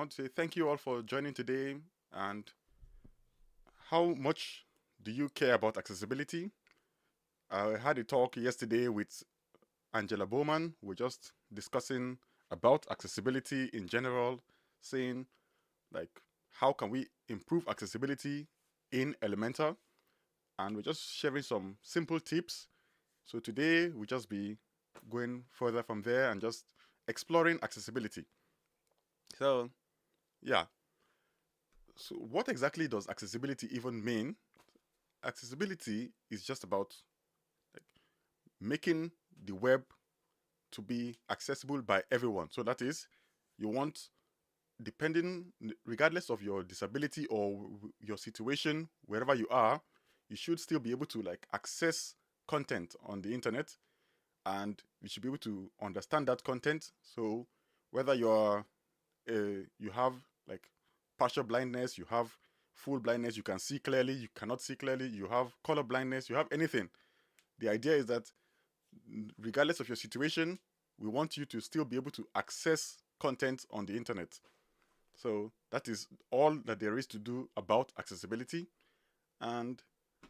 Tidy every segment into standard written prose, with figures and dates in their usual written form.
want to say thank you all for joining today. And how much do you care about accessibility? I had a talk yesterday with Angela Bowman. We're just discussing about accessibility in general, saying like how can we improve accessibility in Elementor, and we're just sharing some simple tips. So today we'll just be going further from there and just exploring accessibility. So yeah, so what exactly does accessibility even mean? Accessibility is just about like making the web to be accessible by everyone. So that is, you want, depending, regardless of your disability or your situation, wherever you are, you should still be able to like access content on the internet, and you should be able to understand that content. So whether you have like partial blindness, you have full blindness, you can see clearly, you cannot see clearly, you have color blindness, you have anything. The idea is that regardless of your situation, we want you to still be able to access content on the internet. So that is all that there is to do about accessibility. And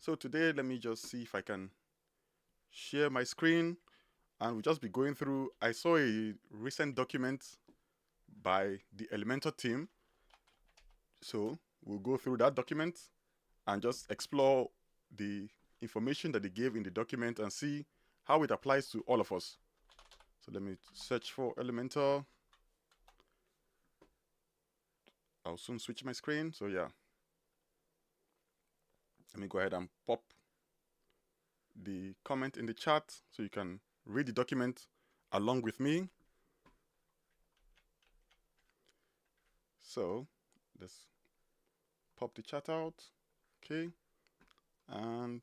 so today, let me just see if I can share my screen, and we'll just be going through. I saw a recent document by the Elementor team. So we'll go through that document and just explore the information that they gave in the document and see how it applies to all of us. So let me search for Elementor. I'll soon switch my screen. So yeah, let me go ahead and pop the comment in the chat so you can read the document along with me. So let's pop the chat out. Okay. And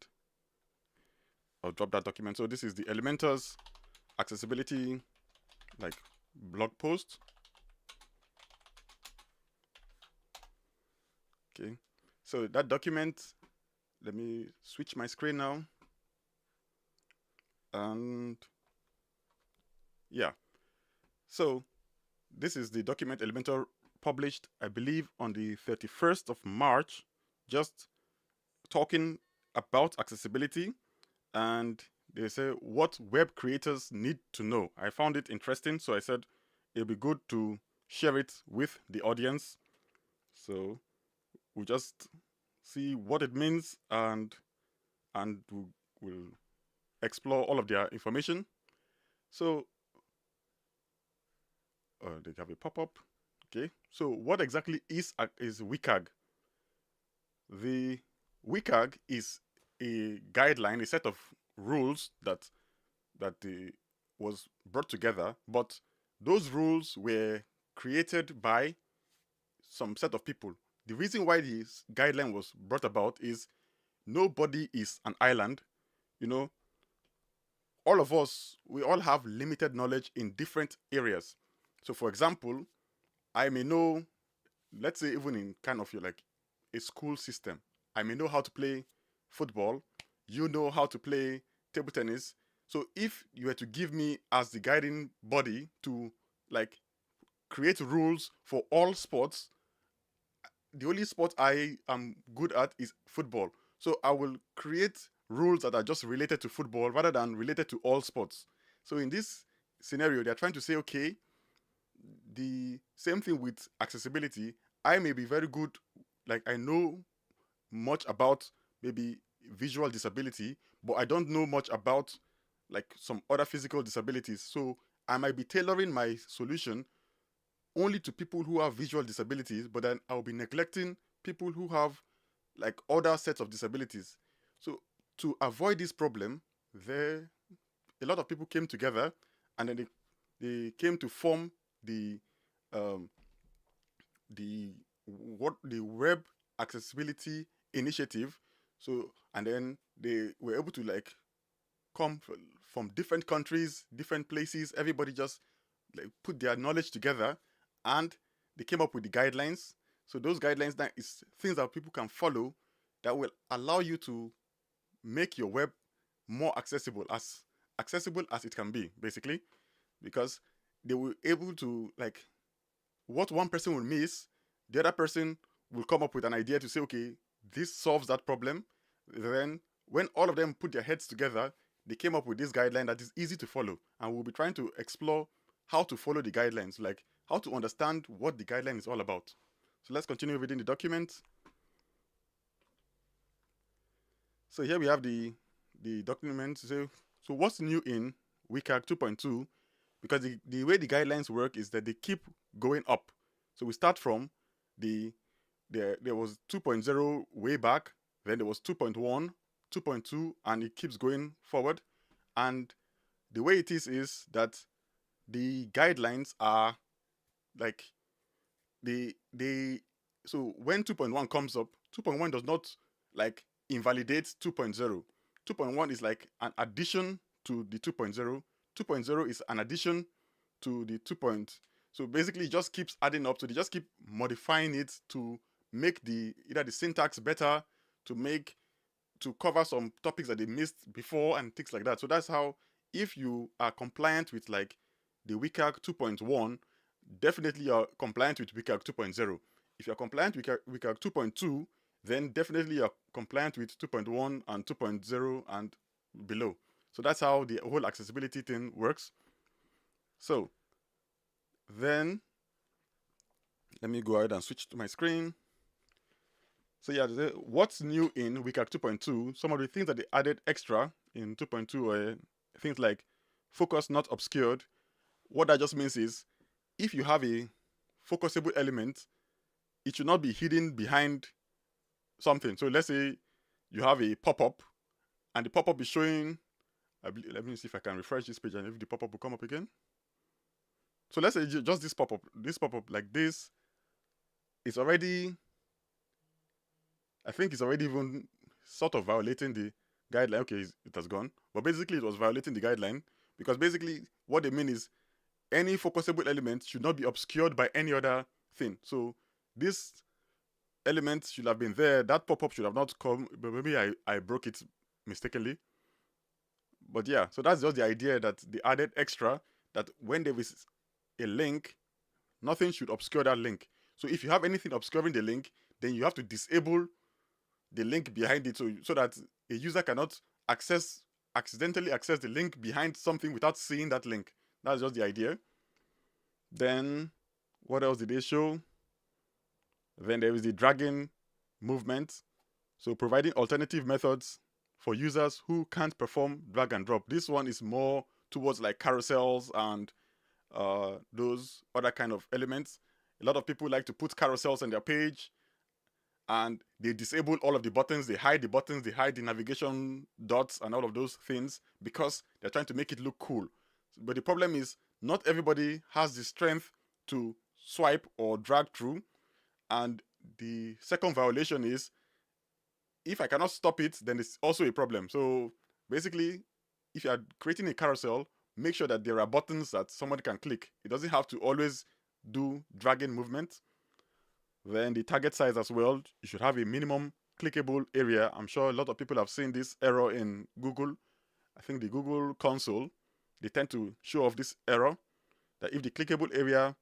I'll drop that document. So this is the Elementor's accessibility like blog post. Okay. So that document, let me switch my screen now. And yeah. So this is the document Elementor published, I believe, on the 31st of March, just talking about accessibility. And they say what web creators need to know. I found it interesting, so I said it'd be good to share it with the audience. So we'll just see what it means, and we'll explore all of their information. So they have a pop-up. Okay, so what exactly is WCAG? The WCAG is a guideline, a set of rules that was brought together, but those rules were created by some set of people. The reason why this guideline was brought about is nobody is an island. You know, all of us, we all have limited knowledge in different areas. So, for example, I may know, let's say, even in kind of your like a school system, I may know how to play football. You know how to play table tennis. So, if you were to give me as the guiding body to like create rules for all sports, the only sport I am good at is football. So I will create rules that are just related to football rather than related to all sports. So in this scenario, they're trying to say, okay, the same thing with accessibility. I may be very good, like I know much about maybe visual disability, but I don't know much about like some other physical disabilities. So I might be tailoring my solution only to people who have visual disabilities, but then I'll be neglecting people who have like other sets of disabilities. So to avoid this problem, there a lot of people came together, and then they came to form the um, the web accessibility initiative. So and then they were able to like come from different countries, different places. Everybody just like put their knowledge together, and they came up with the guidelines. So those guidelines that is things that people can follow that will allow you to make your web more accessible as it can be, basically, because they were able to like what one person will miss, the other person will come up with an idea to say, okay, this solves that problem. Then when all of them put their heads together, they came up with this guideline that is easy to follow. And we'll be trying to explore how to follow the guidelines, like how to understand what the guideline is all about. So let's continue reading the document. So here we have the document. So what's new in WCAG 2.2? Because the way the guidelines work is that they keep going up. So we start from there was 2.0 way back, then there was 2.1, 2.2, and it keeps going forward. And the way it is that the guidelines are like so when 2.1 comes up, 2.1 does not like invalidate 2.0. 2.1 is like an addition to the 2.0. 2.0 is an addition to the 2. So basically it just keeps adding up. So they just keep modifying it to make either the syntax better, to cover some topics that they missed before and things like that. So that's how, if you are compliant with like the WCAG 2.1, definitely you're compliant with WCAG 2.0. If you're compliant with WCAG 2.2, then definitely you're compliant with 2.1 and 2.0 and below. So that's how the whole accessibility thing works. So then let me go ahead and switch to my screen. So yeah, what's new in WCAG 2.2? Some of the things that they added extra in 2.2 were things like focus not obscured. What that just means is, if you have a focusable element, it should not be hidden behind something. So let's say you have a pop-up, and the pop-up is showing, let me see if I can refresh this page and if the pop-up will come up again. So let's say just this pop-up like this is already, I think it's already even sort of violating the guideline. Okay, it has gone. But basically it was violating the guideline, because basically what they mean is any focusable element should not be obscured by any other thing. So this element should have been there. That pop-up should have not come, but maybe I broke it mistakenly. But yeah, so that's just the idea that they added extra, that when there is a link, nothing should obscure that link. So if you have anything obscuring the link, then you have to disable the link behind it, so that a user cannot accidentally access the link behind something without seeing that link. That's just the idea. Then what else did they show? Then there is the dragging movement. So providing alternative methods for users who can't perform drag and drop. This one is more towards like carousels and those other kind of elements. A lot of people like to put carousels on their page, and they disable all of the buttons, they hide the navigation dots and all of those things, because they're trying to make it look cool. But the problem is, not everybody has the strength to swipe or drag through. And the second violation is, if I cannot stop it, then it's also a problem. So basically, if you are creating a carousel, make sure that there are buttons that somebody can click. It doesn't have to always do dragging movement. Then the target size as well, you should have a minimum clickable area. I'm sure a lot of people have seen this error in Google. I think the Google console, they tend to show off this error, that if the clickable area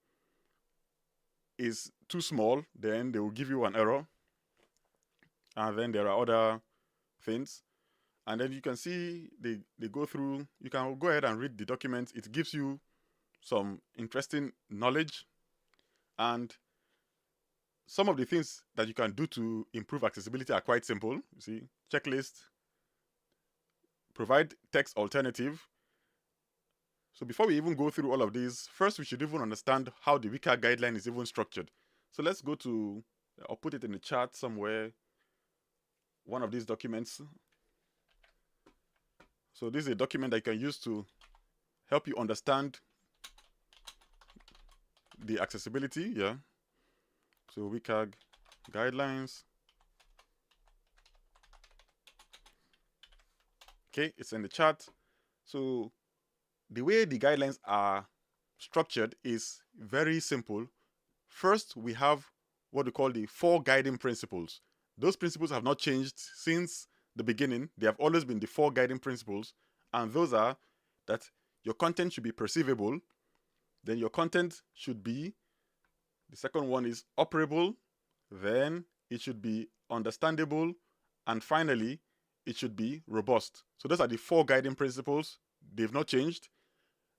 is too small, then they will give you an error. And then there are other things. And then you can see they go through. You can go ahead and read the document. It gives you some interesting knowledge. And some of the things that you can do to improve accessibility are quite simple. You see, checklist, provide text alternative. So before we even go through all of these, first we should even understand how the WCAG guideline is even structured. So let's go to, I'll put it in the chat somewhere, one of these documents. So this is a document that you can use to help you understand the accessibility, yeah. So WCAG guidelines. Okay, it's in the chat. So the way the guidelines are structured is very simple. First, we have what we call the 4 guiding principles. Those principles have not changed since the beginning. They have always been the 4 guiding principles. And those are that your content should be perceivable. Then your content should be The second one is operable. Then it should be understandable. And finally, it should be robust. So those are the 4 guiding principles. They've not changed.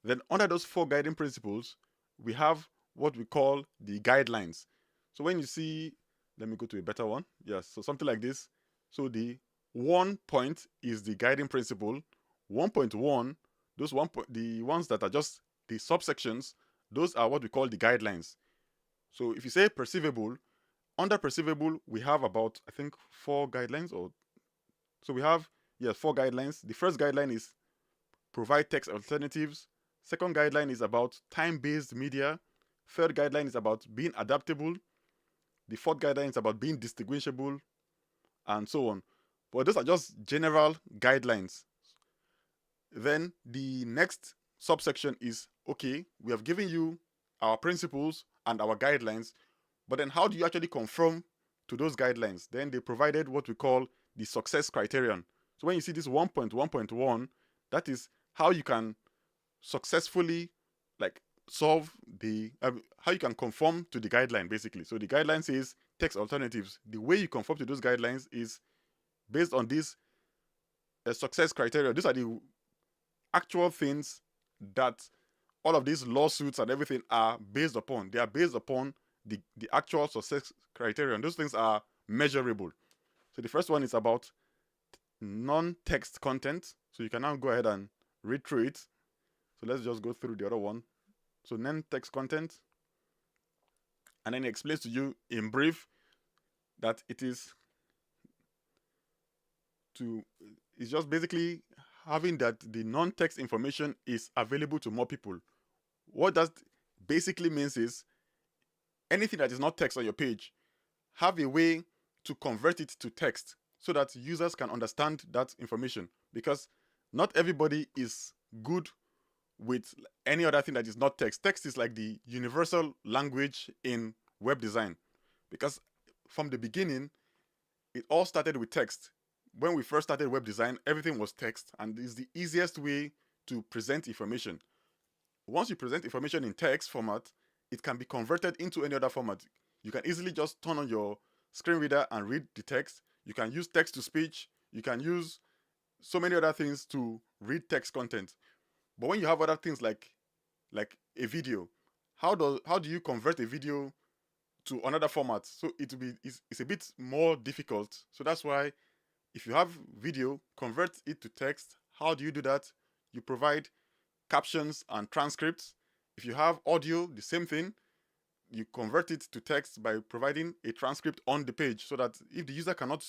Then under those 4 guiding principles, we have what we call the guidelines. So when you see, let me go to a better one. Yes, so something like this. So the 1 point is the guiding principle. 1.1, those the ones that are just the subsections, those are what we call the guidelines. So if you say perceivable, under perceivable, we have about, I think, 4 guidelines. Or so we have, yes, 4 guidelines. The first guideline is provide text alternatives. Second guideline is about time-based media. Third guideline is about being adaptable. The fourth guideline is about being distinguishable, and so on. But those are just general guidelines. Then the next subsection is, okay, we have given you our principles and our guidelines, but then how do you actually conform to those guidelines? Then they provided what we call the success criterion. So when you see this 1.1.1, that is how you can successfully solve the how you can conform to the guideline, basically. So the guideline says text alternatives. The way you conform to those guidelines is based on this success criteria. These are the actual things that all of these lawsuits and everything are based upon. They are based upon the actual success criterion. Those things are measurable. So the first one is about non-text content. So you can now go ahead and read through it. So let's just go through the other one. So non-text content. And then it explains to you in brief that it's just basically having that the non-text information is available to more people. What that basically means is anything that is not text on your page, have a way to convert it to text so that users can understand that information, because not everybody is good with any other thing that is not text. Text is like the universal language in web design, because from the beginning, it all started with text. When we first started web design, everything was text, and it's the easiest way to present information. Once you present information in text format, it can be converted into any other format. You can easily just turn on your screen reader and read the text. You can use text to speech. You can use so many other things to read text content. But when you have other things like a video, how do you convert a video to another format? So it's a bit more difficult. So that's why if you have video, convert it to text. How do you do that? You provide captions and transcripts. If you have audio, the same thing. You convert it to text by providing a transcript on the page, so that if the user cannot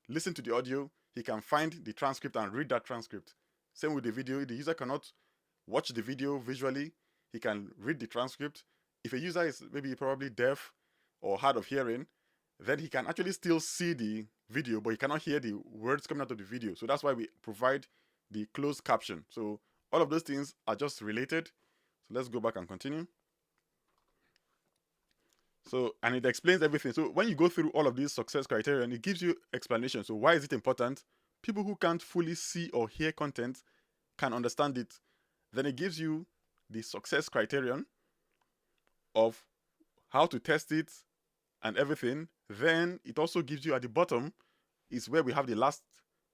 listen to the audio, he can find the transcript and read that transcript. Same with the video. If the user cannot watch the video visually, he can read the transcript. If a user is maybe probably deaf or hard of hearing, then he can actually still see the video, but he cannot hear the words coming out of the video. So that's why we provide the closed caption. So all of those things are just related. So let's go back and continue. So, and it explains everything. So when you go through all of these success criteria, and it gives you explanation. So why is it important? People who can't fully see or hear content can understand it. Then it gives you the success criterion of how to test it and everything. Then it also gives you at the bottom is where we have the last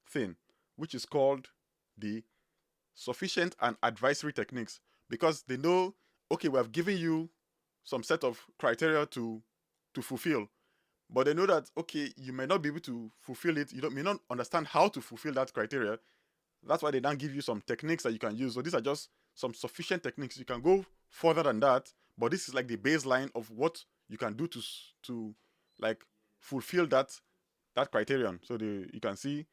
thing, which is called the sufficient and advisory techniques, because they know, okay, we have given you some set of criteria to fulfill, but they know that, okay, you may not be able to fulfill it. You may not understand how to fulfill that criteria. That's why they then give you some techniques that you can use. So these are just some sufficient techniques. You can go further than that, but this is like the baseline of what you can do to like fulfill that criterion. So you can see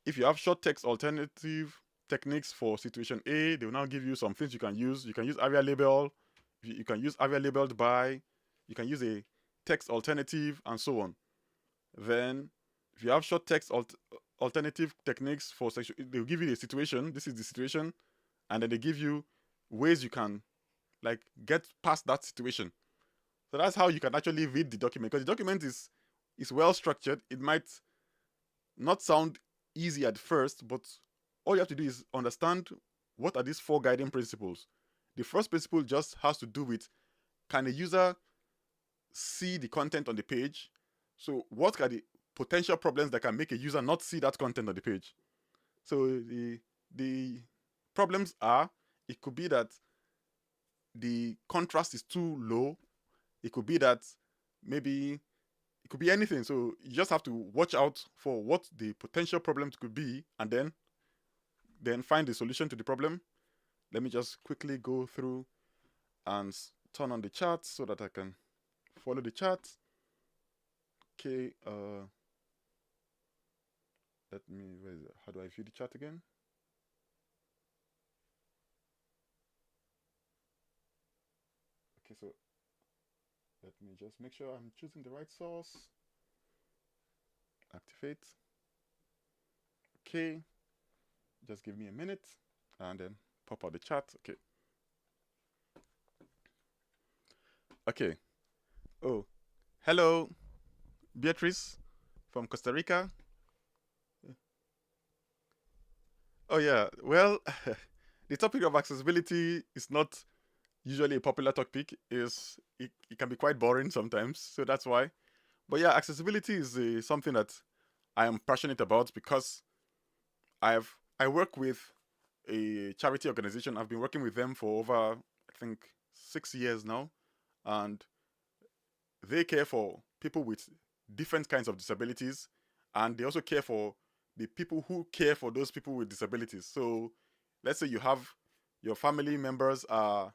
if you have short text alternative techniques for situation A, they will now give you some things you can use. You can use area label. You can use area labeled by. You can use a text alternative and so on. Then if you have short text alternative techniques for section, they'll give you the situation. This is the situation, and then they give you ways you can like get past that situation. So that's how you can actually read the document, because the document is well structured. It might not sound easy at first, but all you have to do is understand what are these 4 guiding principles. The first principle just has to do with can a user see the content on the page? So what are the potential problems that can make a user not see that content on the page? So the problems are, it could be that the contrast is too low. It could be that maybe it could be anything. So you just have to watch out for what the potential problems could be, and then find the solution to the problem. Let me just quickly go through and turn on the chart so that I can follow the chart. Okay, let me, where is it? How do I view the chart again? Okay, so let me just make sure I'm choosing the right source. Activate. Okay, just give me a minute and then pop out the chart. Okay. Okay. Oh, hello, Beatrice from Costa Rica. Oh yeah. Well, the topic of accessibility is not usually a popular topic. It can be quite boring sometimes, so that's why. But yeah, accessibility is something that I am passionate about because I work with a charity organization. I've been working with them for over, I think, 6 years now, and they care for people with different kinds of disabilities, and they also care for the people who care for those people with disabilities. So let's say you have your family members are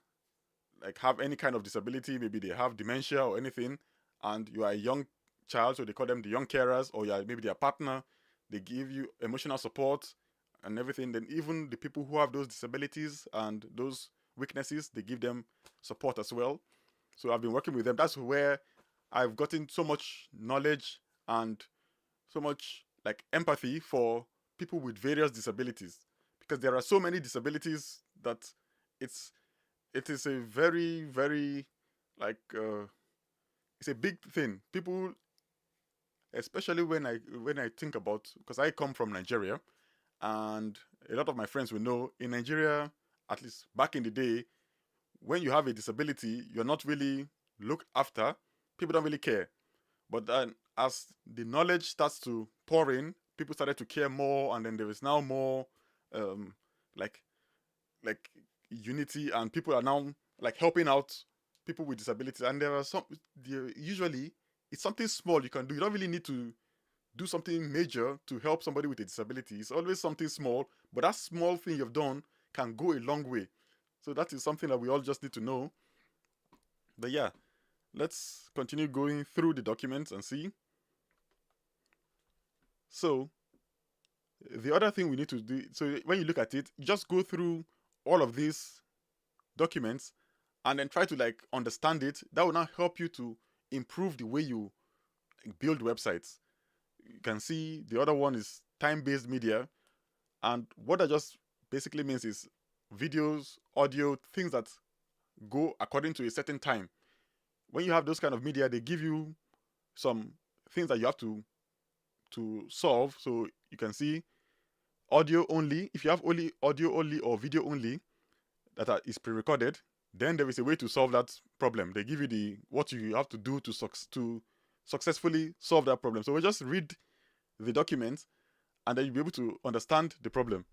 like have any kind of disability, maybe they have dementia or anything, and you are a young child, so they call them the young carers, or you are maybe their partner, they give you emotional support and everything. Then even the people who have those disabilities and those weaknesses, they give them support as well. So I've been working with them. That's where I've gotten so much knowledge and so much like empathy for people with various disabilities, because there are so many disabilities that it's it is a very like it's a big thing. People, especially when I think about, because I come from Nigeria, and a lot of my friends will know in Nigeria, at least back in the day, when you have a disability, you're not really looked after. People don't really care. But then as the knowledge starts to pour in, people started to care more, and then there is now more um, like like unity, and people are now like helping out people with disabilities. And usually it's something small you can do. You don't really need to do something major to help somebody with a disability. It's always something small, but that small thing you've done can go a long way. So that is something that we all just need to know. But yeah, let's continue going through the documents and see. So the other thing we need to do, so when you look at it, just go through all of these documents and then try to like understand it. That will now help you to improve the way you build websites. You can see the other one is time-based media, and what that just basically means is videos, audio, things that go according to a certain time. When you have those kind of media, they give you some things that you have to solve. So you can see audio only. If you have only audio only or video only is pre-recorded, then there is a way to solve that problem. They give you the what you have to do to successfully solve that problem. So we just read the document, and then you'll be able to understand the problem.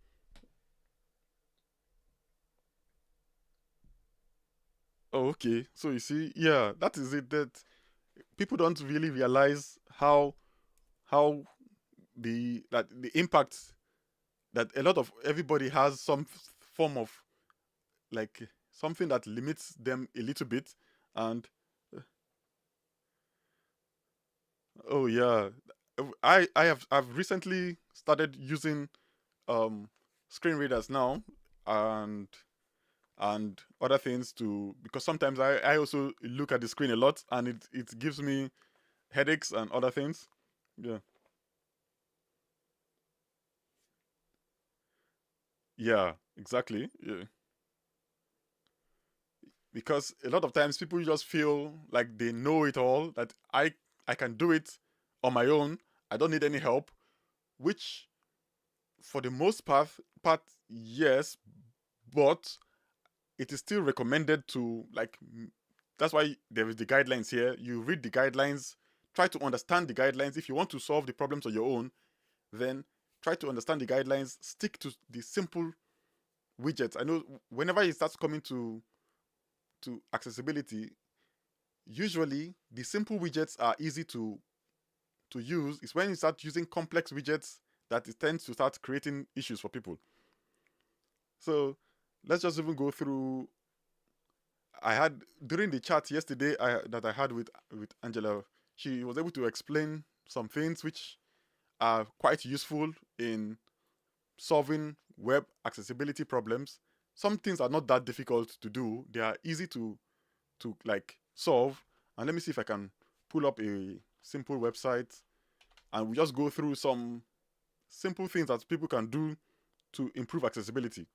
Oh, okay. So you see, yeah, that is it. That people don't really realize how the impact that a lot of everybody has some form of like something that limits them a little bit. And oh yeah, I've recently started using um screen readers now, and other things to, because sometimes I also look at the screen a lot, and it gives me headaches and other things. Yeah. Yeah, exactly. Yeah. Because a lot of times people just feel like they know it all, that I can do it on my own. I don't need any help, which for the most part yes, but it is still recommended to like that's why there is the guidelines here. You read the guidelines, try to understand the guidelines. If you want to solve the problems on your own, then try to understand the guidelines. Stick to the simple widgets. I know whenever it starts coming to accessibility, usually the simple widgets are easy to use. It's when you start using complex widgets that it tends to start creating issues for people. So let's just even go through. I had during the chat yesterday that I had with Angela, she was able to explain some things which are quite useful in solving web accessibility problems. Some things are not that difficult to do. They are easy to like solve. And let me see if I can pull up a simple website and we just go through some simple things that people can do to improve accessibility.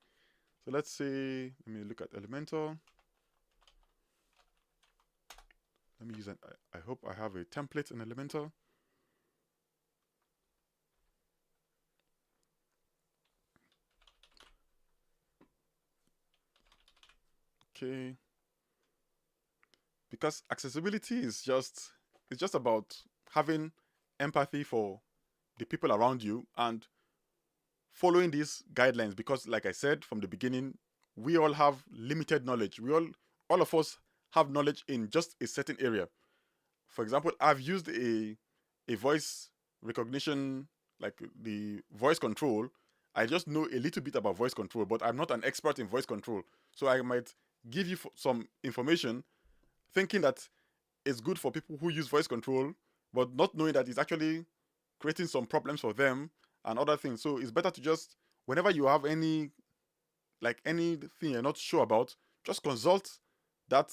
So let's say, let me look at Elementor. Let me use it. I hope I have a template in Elementor. Okay. Because accessibility is just about having empathy for the people around you and following these guidelines, because like I said from the beginning, we all have limited knowledge. All of us have knowledge in just a certain area. For example, I've used a voice recognition, like the voice control. I just know a little bit about voice control, but I'm not an expert in voice control. So I might give you some information thinking that it's good for people who use voice control, but not knowing that it's actually creating some problems for them and other things. So it's better to just, whenever you have anything you're not sure about, just consult that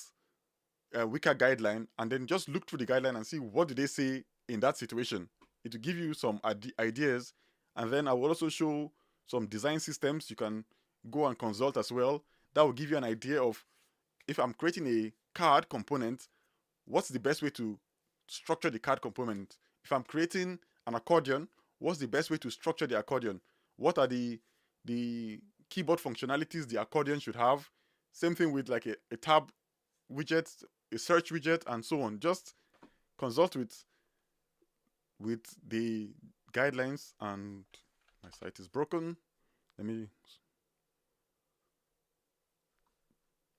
weaker guideline and then just look through the guideline and see what did they say in that situation. It will give you some ideas, and then I will also show some design systems you can go and consult as well. That will give you an idea of, if I'm creating a card component, what's the best way to structure the card component? If I'm creating an accordion, what's the best way to structure the accordion? What are the keyboard functionalities the accordion should have? Same thing with like a tab widget, a search widget, and so on. Just consult with the guidelines. And my site is broken.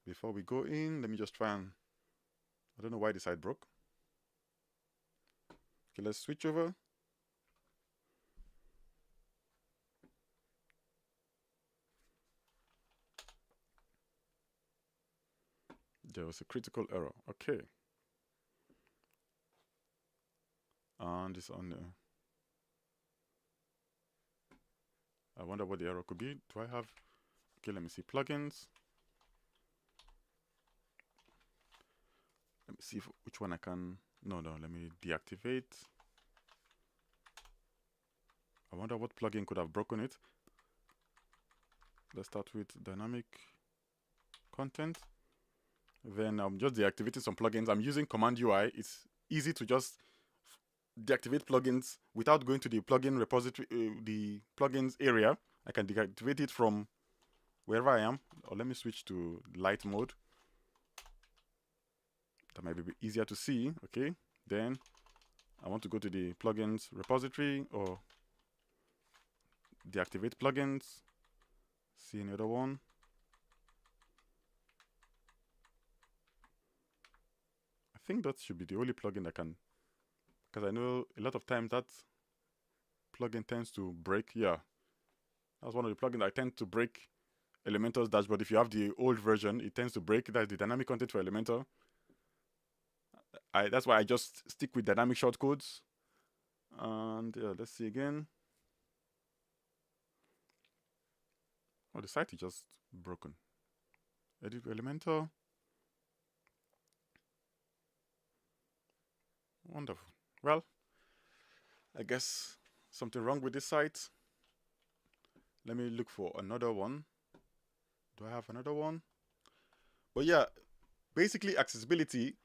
Before we go in, let me just try and, I don't know why the site broke. Okay, let's switch over. There was a critical error. Okay. And it's on there. I wonder what the error could be. Do I have... Okay, let me see. Plugins. Let me see which one I can... No, let me deactivate. I wonder what plugin could have broken it. Let's start with dynamic content. Then I'm just deactivating some plugins. I'm using Command UI. It's easy to just deactivate plugins without going to the plugin repository, the plugins area. I can deactivate it from wherever I am. Or let me switch to light mode. That might be easier to see. Okay, then I want to go to the plugins repository or deactivate plugins. See another one. I think that should be the only plugin that can, because I know a lot of times that plugin tends to break. Yeah, that's one of the plugins that tend to break Elementor's dashboard. If you have the old version, it tends to break. That's the dynamic content for Elementor. That's why I just stick with dynamic shortcodes. And let's see again. Oh, the site is just broken. Edit Elementor. Wonderful. Well, I guess something wrong with this site. Let me look for another one. Do I have another one? But yeah, basically accessibility,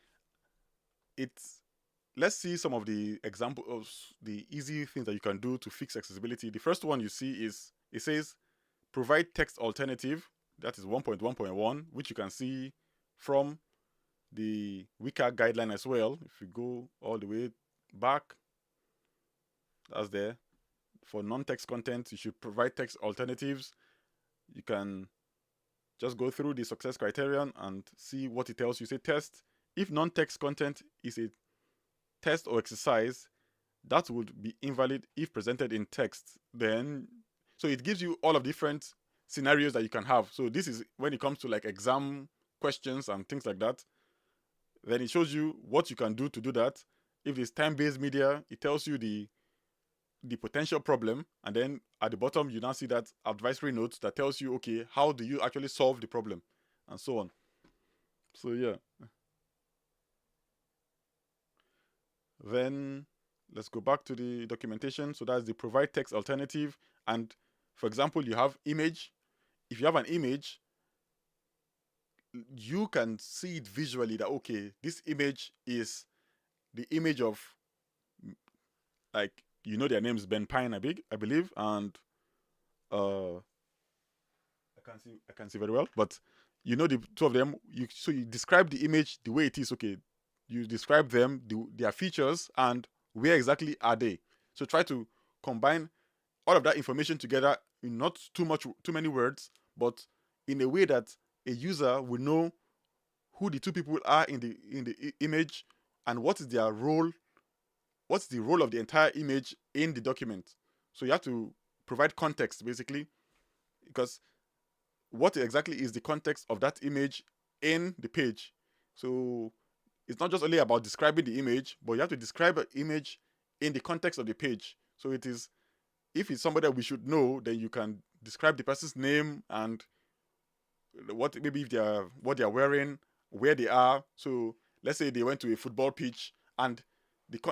let's see some of the examples of the easy things that you can do to fix accessibility. The first one you see is, it says provide text alternative. That is 1.1.1, which you can see from the WCAG guideline as well. If you go all the way back, that's there. For non-text content, you should provide text alternatives. You can just go through the success criterion and see what it tells you. Say test. If non-text content is a test or exercise, that would be invalid if presented in text. Then, so it gives you all of different scenarios that you can have. So this is when it comes to like exam questions and things like that. Then it shows you what you can do to do that. If it's time-based media, it tells you the potential problem, and then at the bottom you now see that advisory note that tells you, okay, how do you actually solve the problem, and so on. So yeah. Then let's go back to the documentation. So that's the provide text alternative. And for example, you have image. If you have an image, you can see it visually that, okay, this image is the image of, like, you know, their names Ben Pine, I believe, and I can't see very well, but you know the two of them. So you describe the image the way it is. Okay, you describe them, their features, and where exactly are they. So try to combine all of that information together in not too many words, but in a way that a user will know who the two people are in the image and what is their role. What's the role of the entire image in the document? So you have to provide context, basically, because what exactly is the context of that image in the page? So it's not just only about describing the image, but you have to describe an image in the context of the page. So it is, if it's somebody that we should know, then you can describe the person's name and what maybe if what they're wearing, where they are. So let's say they went to a football pitch, and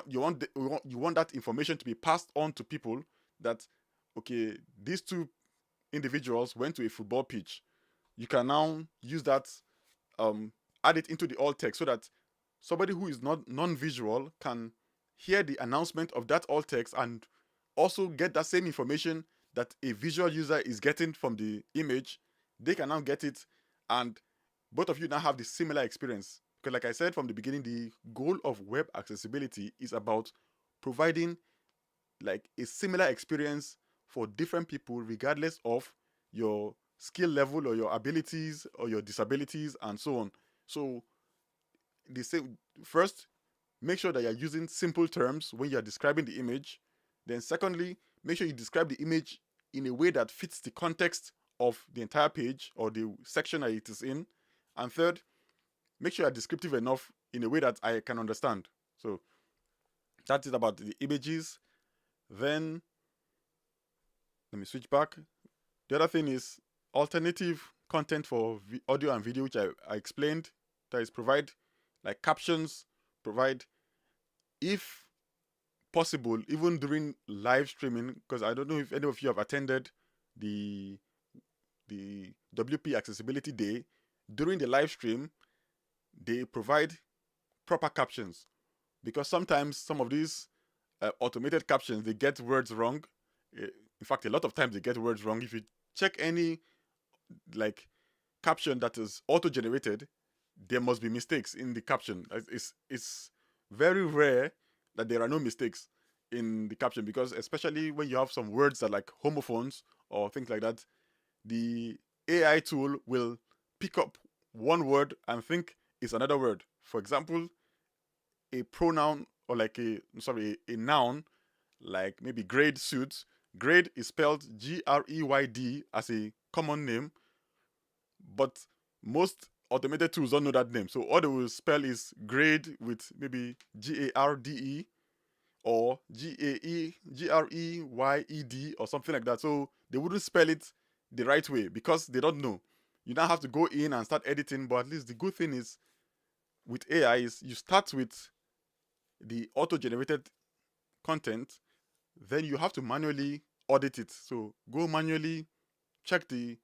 you want that information to be passed on to people that, okay, these two individuals went to a football pitch. You can now use that, add it into the alt text so that somebody who is not non-visual can hear the announcement of that alt text and also get that same information that a visual user is getting from the image. They can now get it, and both of you now have the similar experience. Because like I said from the beginning, the goal of web accessibility is about providing like a similar experience for different people, regardless of your skill level or your abilities or your disabilities and so on. So they say, first, make sure that you're using simple terms when you're describing the image. Then secondly, make sure you describe the image in a way that fits the context of the entire page or the section that it is in. And third, make sure you're descriptive enough in a way that I can understand. So that is about the images. Then let me switch back. The other thing is alternative content for audio and video, which I explained. That is, provide like captions, provide, if possible, even during live streaming, because I don't know if any of you have attended the WP Accessibility Day. During the live stream, they provide proper captions, because sometimes some of these automated captions, they get words wrong. In fact, a lot of times they get words wrong. If you check any like caption that is auto-generated, there must be mistakes in the caption. It's very rare that there are no mistakes in the caption, because especially when you have some words that like homophones or things like that, the AI tool will pick up one word and think it's another word. For example, a pronoun or like a noun, like maybe grade suit. Grade is spelled Greyd as a common name, but most automated tools don't know that name. So all they will spell is grade with maybe Garde or Greyed or something like that. So they wouldn't spell it the right way because they don't know. You now have to go in and start editing. But at least the good thing is with AI is you start with the auto-generated content, then you have to manually audit it. So go manually, check the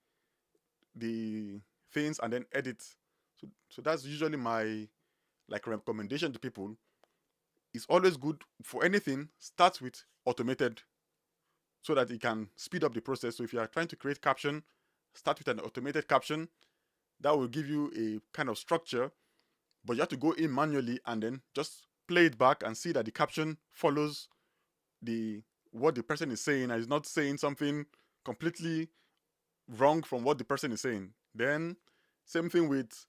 things, and then edit. So that's usually my like recommendation to people. It's always good for anything, start with automated so that it can speed up the process. So if you are trying to create caption, start with an automated caption. That will give you a kind of structure but you have to go in manually and then just play it back and see that the caption follows the what the person is saying and is not saying something completely wrong from what the person is saying. Then same thing with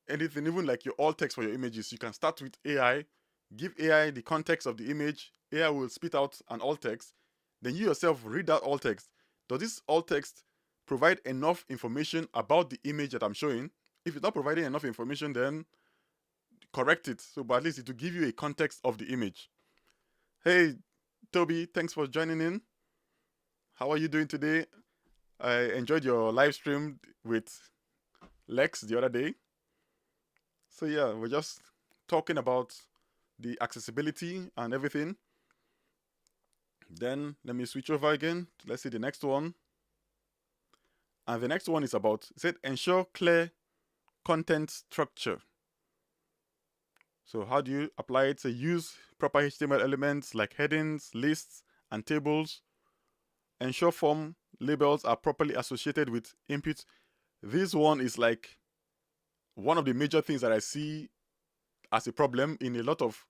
anything, even like your alt text for your images. You can start with AI, give AI the context of the image. AI will spit out an alt text. Then you yourself read that alt text. Does this alt text provide enough information about the image that I'm showing? If it's not providing enough information, then correct it. So, but at least it will give you a context of the image. Hey, Toby, thanks for joining in. How are you doing today? I enjoyed your live stream with Lex the other day. So yeah, we're just talking about the accessibility and everything. Then let me switch over again. Let's see the next one. And the next one is about, it said, ensure clear content structure. So how do you apply it? So use proper HTML elements like headings, lists, and tables. Ensure form labels are properly associated with input. This one is like one of the major things that I see as a problem in a lot of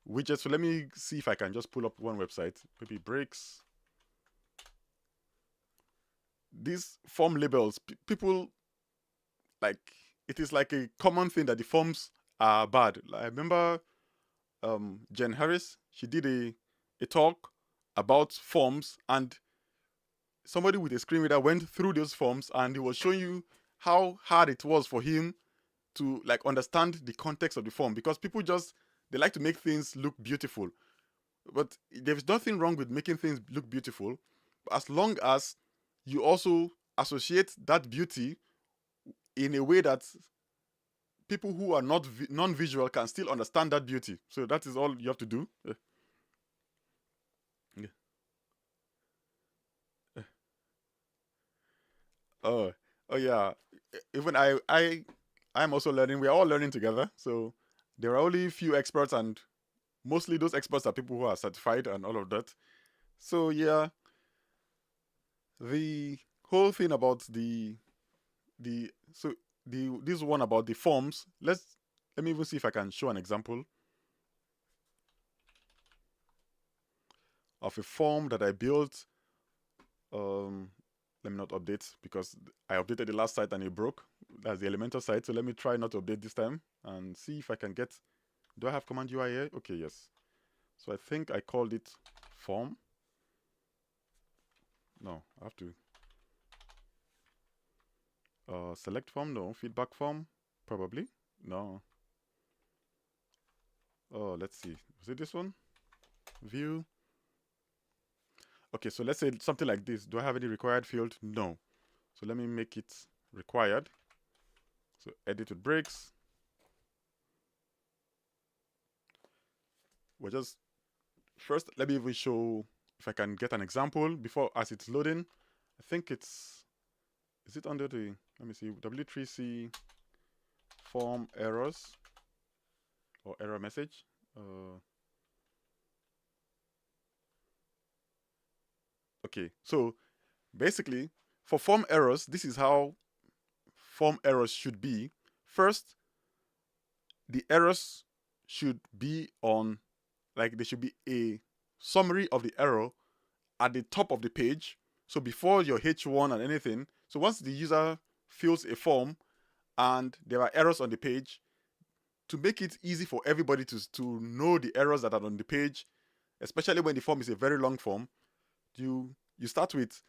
widgets. So let me see if I can just pull up one website. Maybe breaks. These form labels, people like, it is like a common thing that the forms are bad. I remember Jen Harris, she did a talk about forms, and somebody with a screen reader went through those forms and he was showing you how hard it was for him to like understand the context of the form, because people just, they like to make things look beautiful. But there's nothing wrong with making things look beautiful, as long as you also associate that beauty in a way that people who are not non-visual can still understand that beauty. So that is all you have to do. Oh, oh yeah. Even I'm also learning. We are all learning together. So there are only few experts, and mostly those experts are people who are certified and all of that. So yeah, the whole thing about this one about the forms. Let me even see if I can show an example of a form that I built. Let me not update because I updated the last site and it broke. That's the Elementor site. So let me try not to update this time and see if I can get. Do I have command UI here? Okay, yes. So I think I called it form. No, I have to select form. No, feedback form. Probably. No. Oh, let's see. Was it this one? View. Okay, so let's say something like this. Do I have any required field? No. So let me make it required. So edit with breaks. We're just first, let me even show if I can get an example before as it's loading. I think it's, is it under the, let me see, W3C form errors or error message. Okay, so basically for form errors, this is how form errors should be. First, the errors should be on, like there should be a summary of the error at the top of the page. So before your H1 and anything, so once the user fills a form and there are errors on the page, to make it easy for everybody to know the errors that are on the page, especially when the form is a very long form, you start with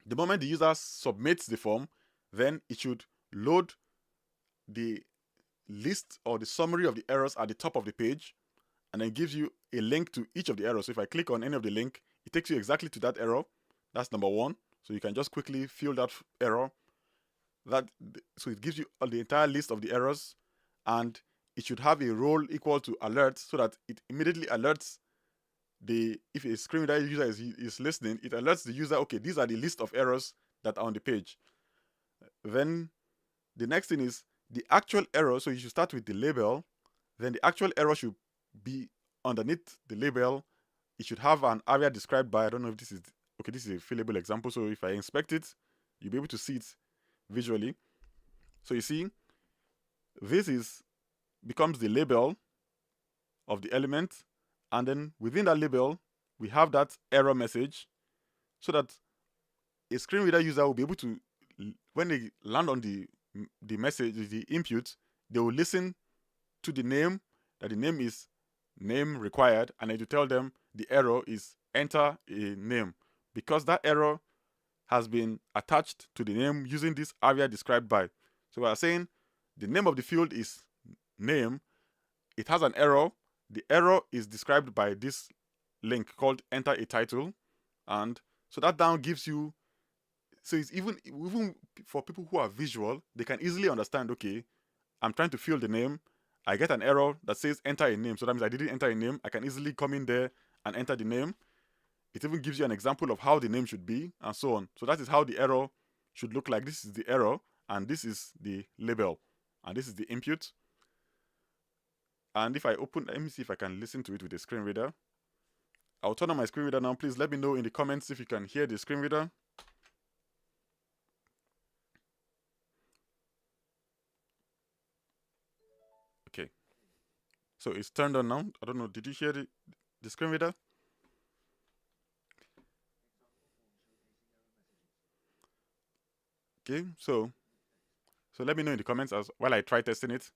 the moment the user submits the form, then it should load the list or the summary of the errors at the top of the page, and then gives you a link to each of the errors. So if I click on any of the link, it takes you exactly to that error. That's number one. So you can just quickly fill that error. So it gives you the entire list of the errors, and it should have a role equal to alert, so that it immediately alerts if a screen reader user is listening, it alerts the user, okay, these are the list of errors that are on the page. Then the next thing is the actual error. So you should start with the label. Then the actual error should be underneath the label. It should have an area described by, I don't know if this is, okay, this is a fillable example. So if I inspect it, you'll be able to see it visually. So you see, this becomes the label of the element, and then within that label we have that error message, so that a screen reader user will be able to, when they land on the message, the input, they will listen to the name, that the name is name required, and then to tell them the error is enter a name, because that error has been attached to the name using this area described by. So we are saying the name of the field is name, it has an error, the error is described by this link called enter a title, and so that down gives you, so it's even for people who are visual, they can easily understand, okay, I'm trying to fill the name, I get an error that says enter a name, so that means I didn't enter a name. I can easily come in there and enter the name. It even gives you an example of how the name should be, and so on. So that is how the error should look like. This is the error, and this is the label, and this is the input. And if I open, let me see if I can listen to it with the screen reader. I'll turn on my screen reader now. Please let me know in the comments if you can hear the screen reader. Okay. So it's turned on now. I don't know, did you hear the screen reader? Okay, so let me know in the comments as while I try testing it.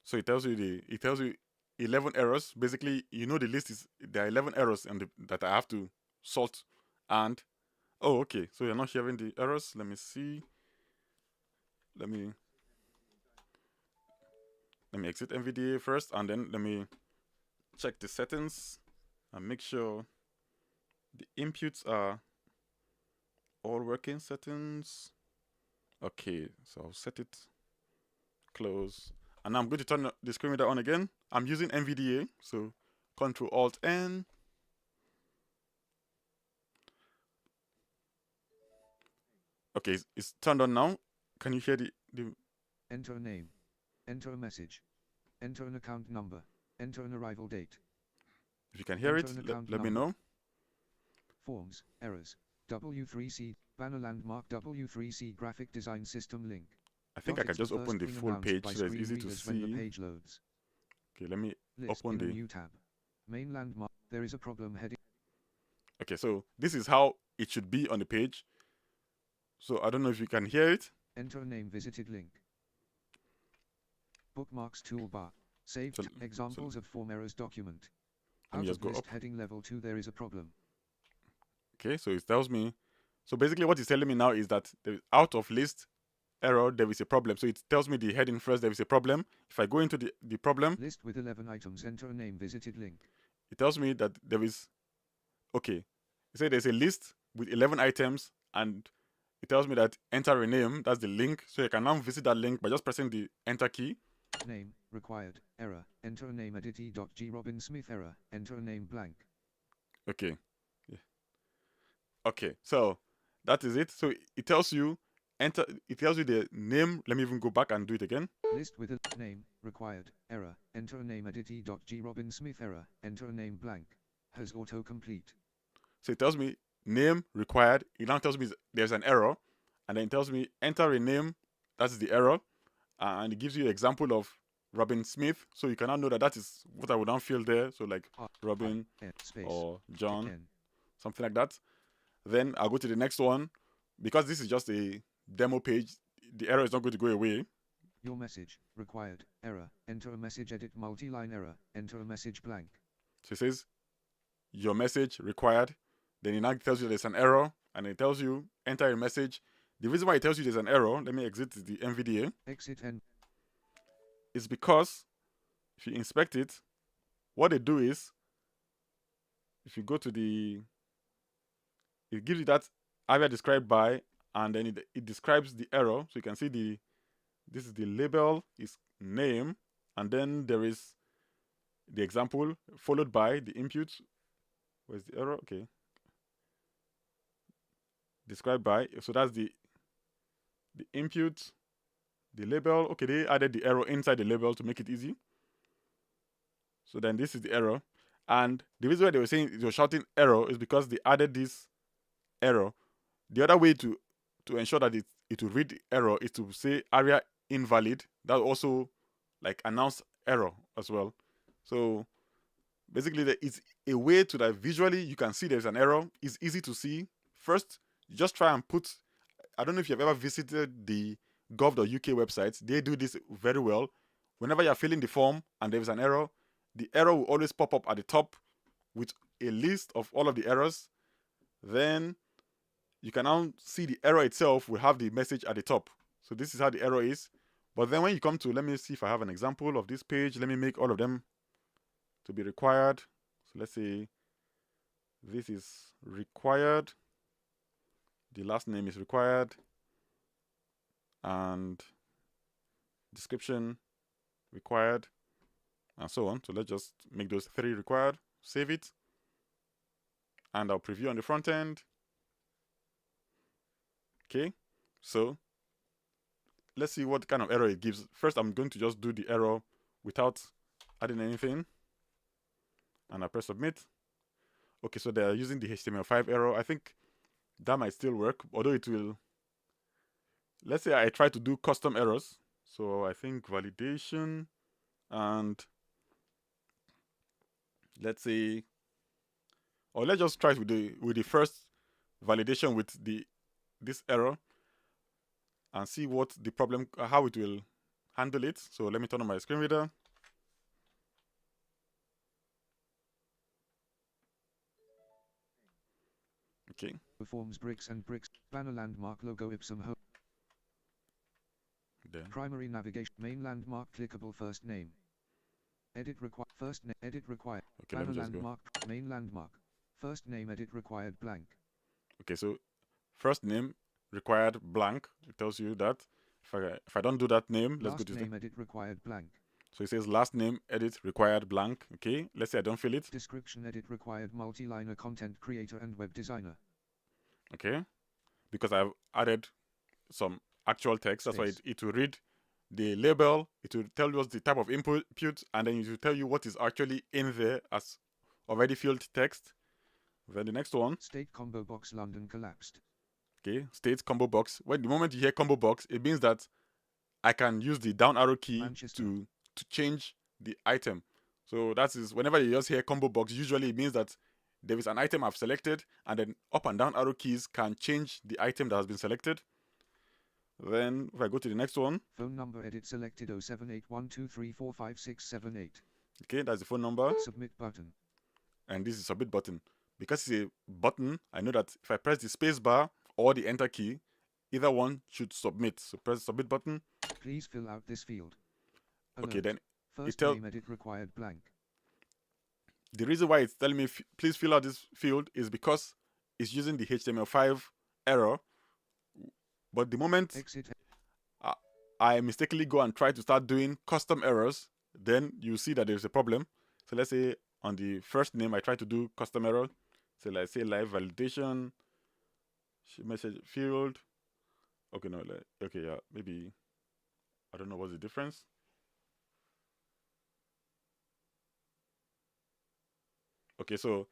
So it tells you 11 errors. Basically, you know the list is, there are 11 errors and that I have to sort. And oh, okay, so you're not hearing the errors. Let me see. Let me exit NVDA first, and then let me check the settings and make sure the inputs are all working. Settings. Okay, so I'll set it, close, and now I'm going to turn the screen reader on again. I'm using NVDA, so Control Alt N. Okay, it's turned on now. Can you hear the enter a name, enter a message, enter an account number, enter an arrival date. If you can hear it, let me know. Forms, errors, W3C, banner landmark W3C graphic design system link. I think I can just open the full page so it's easy to see. When the page loads. Okay, let me open the new tab. Main landmark. There is a problem heading. Okay, so this is how it should be on the page. So I don't know if you can hear it. Enter a name visited link. Bookmarks toolbar. Save examples of form errors document. Let me just go up. Heading level 2, there is a problem. Okay, so it tells me. So basically what it's telling me now is that out of list error, there is a problem. So it tells me the heading first, there is a problem. If I go into the problem. List with 11 items, enter a name visited link. It tells me that there is, okay. It says there's a list with 11 items, and it tells me that enter a name, that's the link. So you can now visit that link by just pressing the enter key. Name required, error, enter a name edit.g Robin Smith error, enter a name blank. Okay. Yeah. Okay, so that is it. So it tells you enter, it tells you the name. Let me even go back and do it again. List with a name required, error, enter a name edit.g Robin Smith error, enter a name blank. Has autocomplete. So it tells me name required. It now tells me there's an error, and then it tells me enter a name. That's the error, and it gives you an example of Robin Smith. So you can now know that that is what I would now fill there. So like Robin or John, something like that. Then I'll go to the next one, because this is just a demo page. The error is not going to go away. Your message required, error, enter a message edit multi-line error, enter a message blank. So it says your message required. Then it now tells you there's an error, and it tells you enter a message. The reason why it tells you there's an error, let me exit the NVDA. Exit and it's because if you inspect it, what they do is, if you go to it gives you that area described by, and then it describes the error. So you can see this is the label, is name, and then there is the example followed by the input. Where's the error? Okay. Described by, so that's the input, the label. Okay, they added the error inside the label to make it easy. So then this is the error. And the reason why they were saying it was shouting error is because they added this error The other way to ensure that it will read the error is to say ARIA invalid. That will also like announce error as well. So basically, there is a way to that visually you can see there's an error. It's easy to see. First, you just try and put. I don't know if you've ever visited the gov.uk website. They do this very well. Whenever you're filling the form and there is an error, the error will always pop up at the top with a list of all of the errors. Then you can now see the error itself will have the message at the top. So this is how the error is. But then when you come to, let me see if I have an example of this page. Let me make all of them to be required. So let's say this is required. The last name is required. And description required. And so on. So let's just make those 3 required. Save it. And I'll preview on the front end. Okay. So let's see what kind of error it gives. First, I'm going to just do the error without adding anything. And I press submit. Okay, so they're using the HTML5 error. I think that might still work, although it will. Let's say I try to do custom errors. So I think validation and let's say, or let's just try with the first validation with this error and see what the problem, how it will handle it. So let me turn on my screen reader. Okay. Forms bricks and bricks. Banner landmark logo Ipsum home. Then. Primary navigation. Main landmark clickable first name. Edit required. First name. Edit required. Okay, Banner let me just landmark. Main landmark. First name edit required blank. Okay, so first name required blank. It tells you that. If I don't do that name, let's go to last name edit required blank. So it says last name edit required blank. Okay, let's say I don't fill it. Description edit required multi-liner content creator and web designer. Okay, because I've added some actual text. That's why it will read the label. It will tell us the type of input, and then it will tell you what is actually in there as already filled text. Then the next one. State combo box London collapsed. Okay, state combo box. When the moment you hear combo box, it means that I can use the down arrow key to change the item. So that is whenever you just hear combo box, usually it means that there is an item I've selected, and then up and down arrow keys can change the item that has been selected. Then if I go to the next one. Phone number edit selected 07812345678. Okay, that's the phone number. Submit button. And this is submit button. Because it's a button, I know that if I press the space bar or the enter key, either one should submit. So press the submit button. Please fill out this field. Alert. Okay, then first name edit required blank. The reason why it's telling me please fill out this field is because it's using the HTML5 error. But the moment I mistakenly go and try to start doing custom errors, then you see that there's a problem. So let's say on the first name, I try to do custom error. So let's say live validation, message field. Okay, no, okay, yeah, maybe, I don't know what's the difference. Okay, so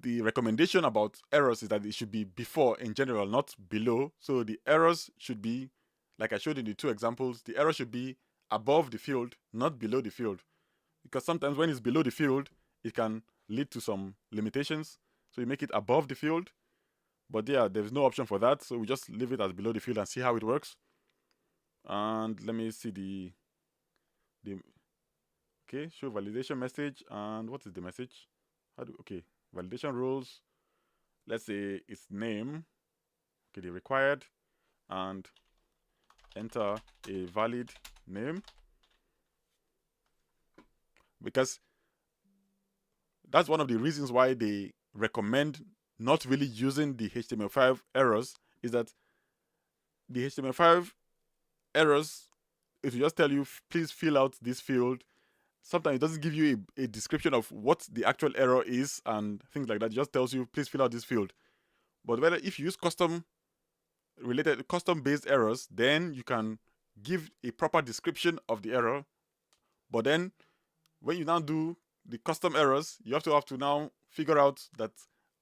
the recommendation about errors is that it should be before in general, not below. So the errors should be, like I showed in the 2 examples, the error should be above the field, not below the field. Because sometimes when it's below the field, it can lead to some limitations. So you make it above the field. But yeah, there's no option for that. So we just leave it as below the field and see how it works. And let me see the okay, show validation message. And what is the message? Okay, validation rules. Let's say it's name. Okay, the required. And enter a valid name. Because that's one of the reasons why they recommend not really using the HTML5 errors, is that the HTML5 errors, it will just tell you, please fill out this field. Sometimes it doesn't give you a description of what the actual error is and things like that. It just tells you, please fill out this field. But if you use custom-based errors, then you can give a proper description of the error. But then when you now do the custom errors, you have to now figure out that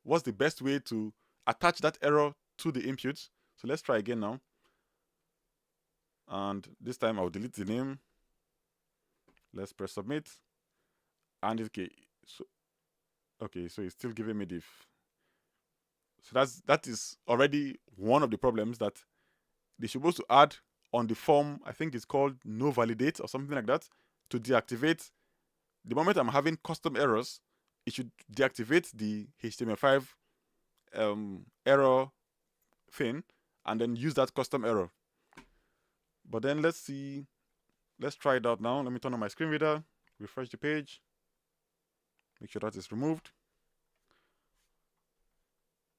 what's the best way to attach that error to the input. So let's try again now. And this time I'll delete the name. Let's press submit. And okay, so it's still giving me div. So that is already one of the problems that they're supposed to add on the form. I think it's called no validate or something like that, to deactivate. The moment I'm having custom errors, it should deactivate the HTML5 error thing and then use that custom error. But then let's try it out now. Let me turn on my screen reader, refresh the page, make sure that is removed.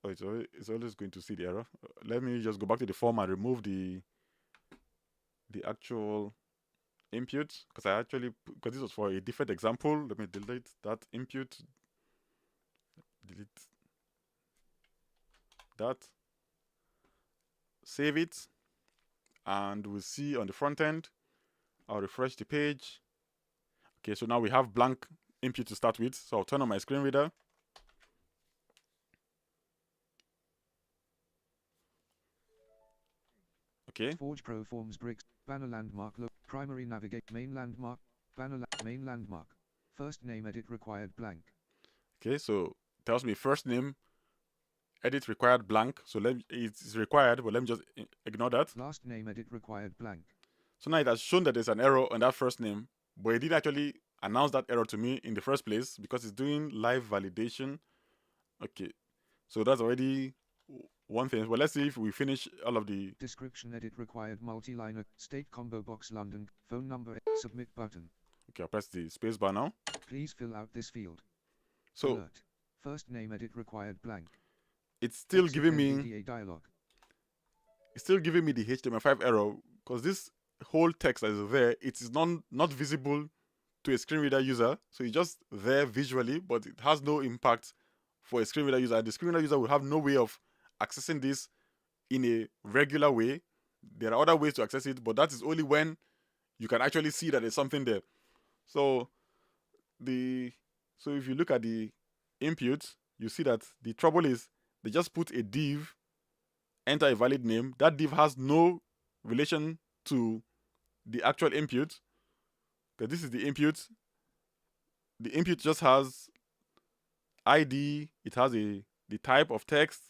Oh, it's always going to see the error. Let me just go back to the form and remove the actual input, because this was for a different example. Let me delete that input, delete that, save it, and we'll see on the front end. I'll refresh the page. Okay, so now we have blank input to start with. So I'll turn on my screen reader. Okay. Forge Pro Forms bricks, banner landmark look, primary navigate, main landmark, main landmark, first name edit required blank. Okay, so tells me first name edit required blank. So it's required, but let me just ignore that. Last name edit required blank. So now it has shown that there's an error on that first name, but it didn't actually announce that error to me in the first place because it's doing live validation. Okay, so that's already one thing. Well, let's see if we finish all of the description edit required multi-liner, state combo box London, phone number, submit button. Okay, I'll press the space bar now. Please fill out this field. So alert, first name edit required blank. It's still Exit giving me NVDA dialog. It's still giving me the HTML5 error because this whole text that is there, it is not visible to a screen reader user. So it's just there visually, but it has no impact for a screen reader user. The screen reader user will have no way of accessing this in a regular way. There are other ways to access it, but that is only when you can actually see that there's something there. So if you look at the input, you see that the trouble is they just put a div, enter a valid name. That div has no relation to the actual input, because this is the input. The input just has ID, it has the type of text,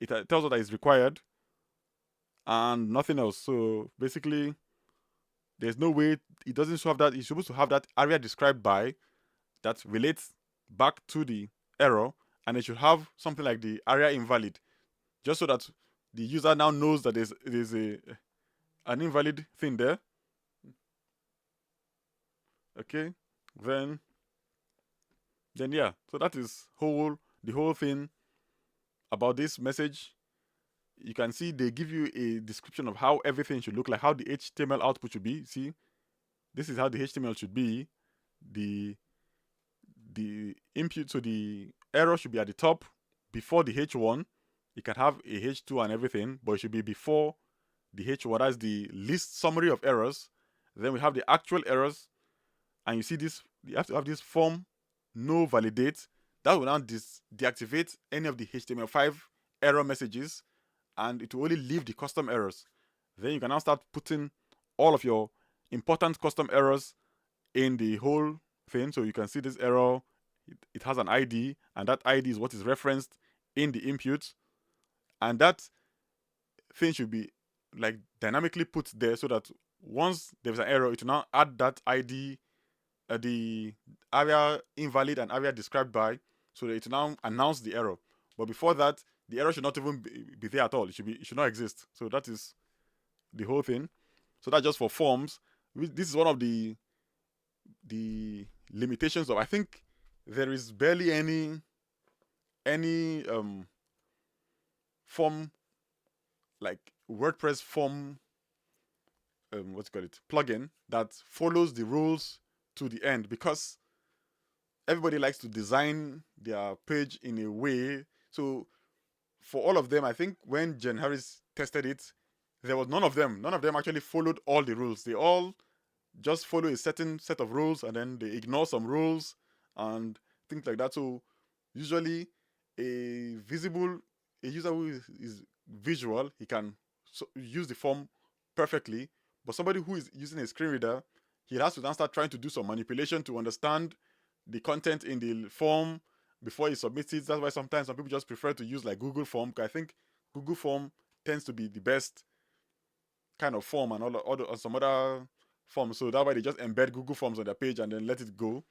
it tells what is required, and nothing else. So basically, there's no way, it doesn't have that. It's supposed to have that area described by that relates back to the error, and it should have something like the area invalid, just so that the user now knows that there's an invalid thing there. Okay, then yeah. So that is the whole thing about this message. You can see they give you a description of how everything should look like, how the HTML output should be. See, this is how the HTML should be. The input, so the error should be at the top before the H1. You can have a H2 and everything, but it should be before the H1. That's the list summary of errors. Then we have the actual errors, and you see this. You have to have this form no validate. That will now deactivate any of the HTML5 error messages, and it will only leave the custom errors. Then you can now start putting all of your important custom errors in the whole thing. So you can see this error, it has an ID, and that ID is what is referenced in the input, and that thing should be like dynamically put there, so that once there's an error, it will now add that ID, the area invalid and area described by, so that it will now announce the error. But before that, the error should not even be there at all. It should not exist. So that is the whole thing. So that's just for forms. This is one of the limitations of, I think there is barely any form, like WordPress form, plugin that follows the rules to the end, because everybody likes to design their page in a way. So for all of them, I think when Jen Harris tested it, there was none of them actually followed all the rules. They all just follow a certain set of rules, and then they ignore some rules and things like that. So usually a visible a user who is visual, he can use the form perfectly. But somebody who is using a screen reader, he has to then start trying to do some manipulation to understand the content in the form before he submits it. That's why sometimes some people just prefer to use like Google Form. I think Google Form tends to be the best kind of form, and some other forms. So that way they just embed Google Forms on their page and then let it go.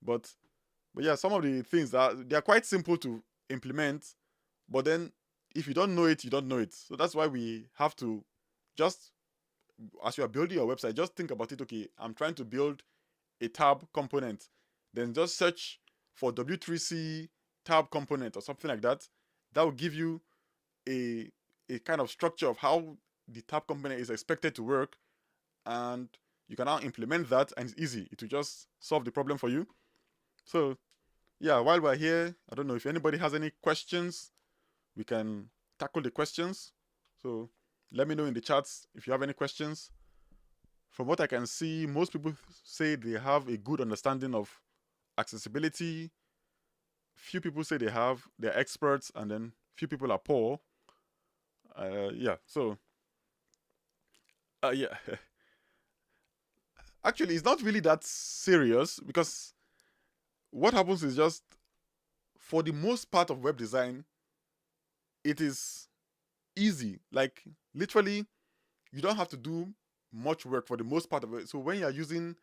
But yeah, some of the things that they are quite simple to implement, but then if you don't know it, you don't know it. So that's why we have to just, as you are building your website, just think about it. Okay, I'm trying to build a tab component. Then just search for W3C tab component or something like that. That will give you a kind of structure of how the tab component is expected to work, and you can now implement that, and it's easy. It will just solve the problem for you. So yeah, while we're here, I don't know if anybody has any questions. We can tackle the questions. So let me know in the chats if you have any questions. From what I can see, most people say they have a good understanding of accessibility. Few people say they're experts, and then few people are poor. Yeah, so yeah. Actually, it's not really that serious, because what happens is just, for the most part of web design, it is easy. Like, literally, you don't have to do much work for the most part of it. So when you're using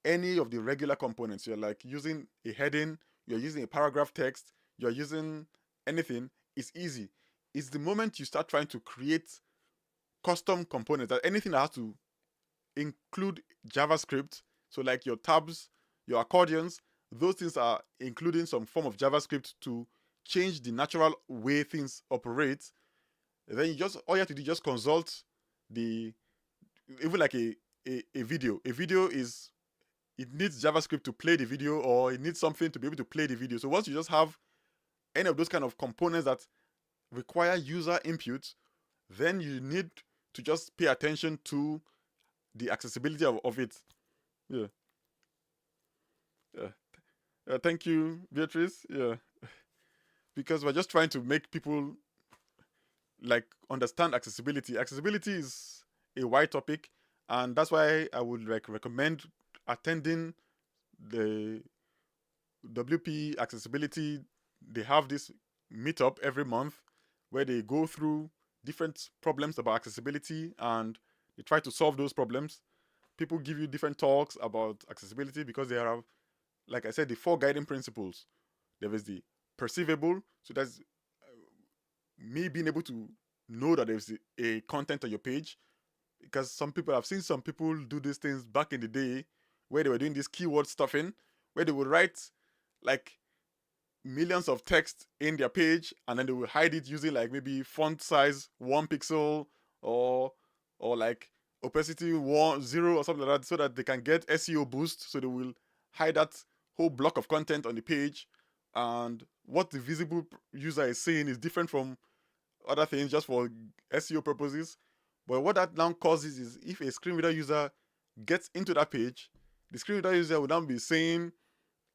any of the regular components, you're like using a heading, you're using a paragraph text, you're using anything, it's easy. It's the moment you start trying to create custom components, that anything that has to include JavaScript, so like your tabs, your accordions, those things are including some form of JavaScript to change the natural way things operate. Then all you have to do is just consult the, even like a video. A video is, it needs JavaScript to play the video, or it needs something to be able to play the video. So once you just have any of those kind of components that require user input, then you need to just pay attention to the accessibility of it. Yeah. Yeah. Thank you, Beatrice. Yeah. Because we're just trying to make people like understand accessibility. Accessibility is a wide topic, and that's why I would like recommend attending the WP accessibility. They have this meetup every month where they go through different problems about accessibility, and they try to solve those problems. People give you different talks about accessibility, because there are, like I said, the 4 guiding principles. There is the perceivable, so that's me being able to know that there's a content on your page, because I've seen some people do these things back in the day, where they were doing this keyword stuffing, where they would write like millions of text in their page, and then they will hide it using like maybe font size 1 pixel, or like opacity 0 or something like that, so that they can get SEO boost. So they will hide that whole block of content on the page, and what the visible user is seeing is different from other things, just for SEO purposes. But what that now causes is, if a screen reader user gets into that page, the screen reader user will now be saying,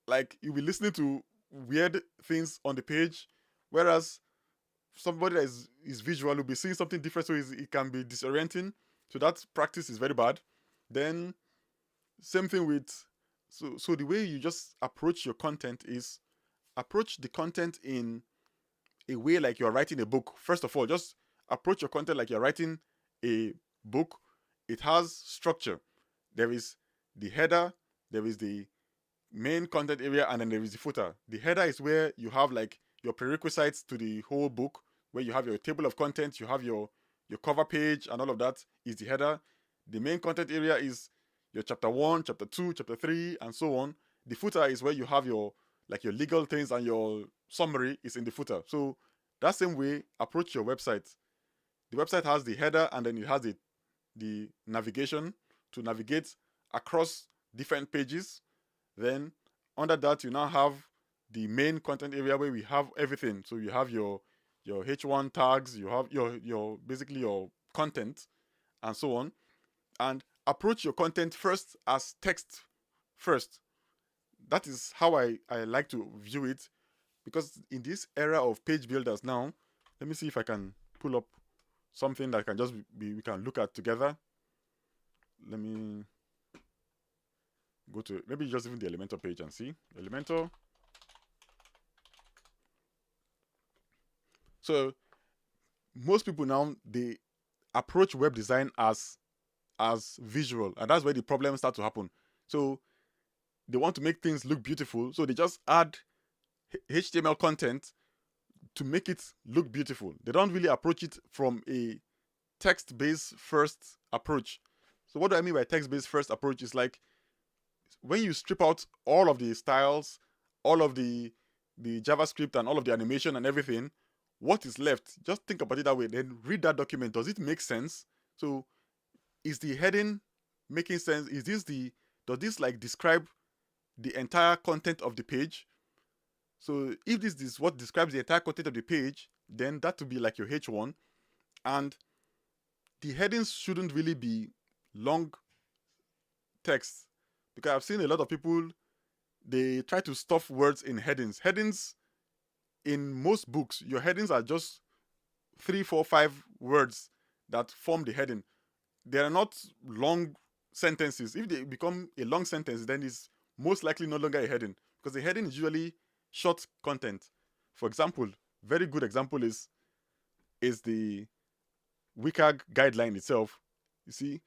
like, you'll be listening to weird things on the page, whereas somebody that is visual will be seeing something different, so it can be disorienting. So that practice is very bad. Then same thing with, so the way you just approach your content is, approach the content in a way like you're writing a book. First of all, just approach your content like you're writing a book. It has structure. There is the header, there is the main content area, and then there is the footer. The header is where you have like your prerequisites to the whole book, where you have your table of contents, you have your cover page, and all of that is the header. The main content area is your chapter 1, chapter 2, chapter 3, and so on. The footer is where you have your legal things, and your summary is in the footer. So that same way, approach your website. The website has the header, and then it has the navigation to navigate across different pages. Then under that, you now have the main content area, where we have everything. So you have your H1 tags, you have your basically your content, and so on. And approach your content first as text first. That is how I like to view it. because in this era of page builders now, let me see if I can pull up something that can just we can look at together. Let me go to maybe just even the Elementor page and see Elementor. So most people now, they approach web design as visual, and that's where the problems start to happen. So they want to make things look beautiful, so they just add HTML content to make it look beautiful. They don't really approach it from a text-based first approach. So what do I mean by text-based first approach? Is like when you strip out all of the styles, all of the JavaScript and all of the animation and everything, what is left? Just think about it that way. Then read that document. Does it make sense? So is the heading making sense? Does this like describe the entire content of the page? So if this is what describes the entire content of the page, then that would be like your H1. And the headings shouldn't really be long text, because I've seen a lot of people, they try to stuff words in headings. Headings in most books, your headings are just 3, 4, 5 words that form the heading. They are not long sentences. If they become a long sentence, then it's most likely no longer a heading, because the heading is usually short content. For example, very good example is the WCAG guideline itself. You see,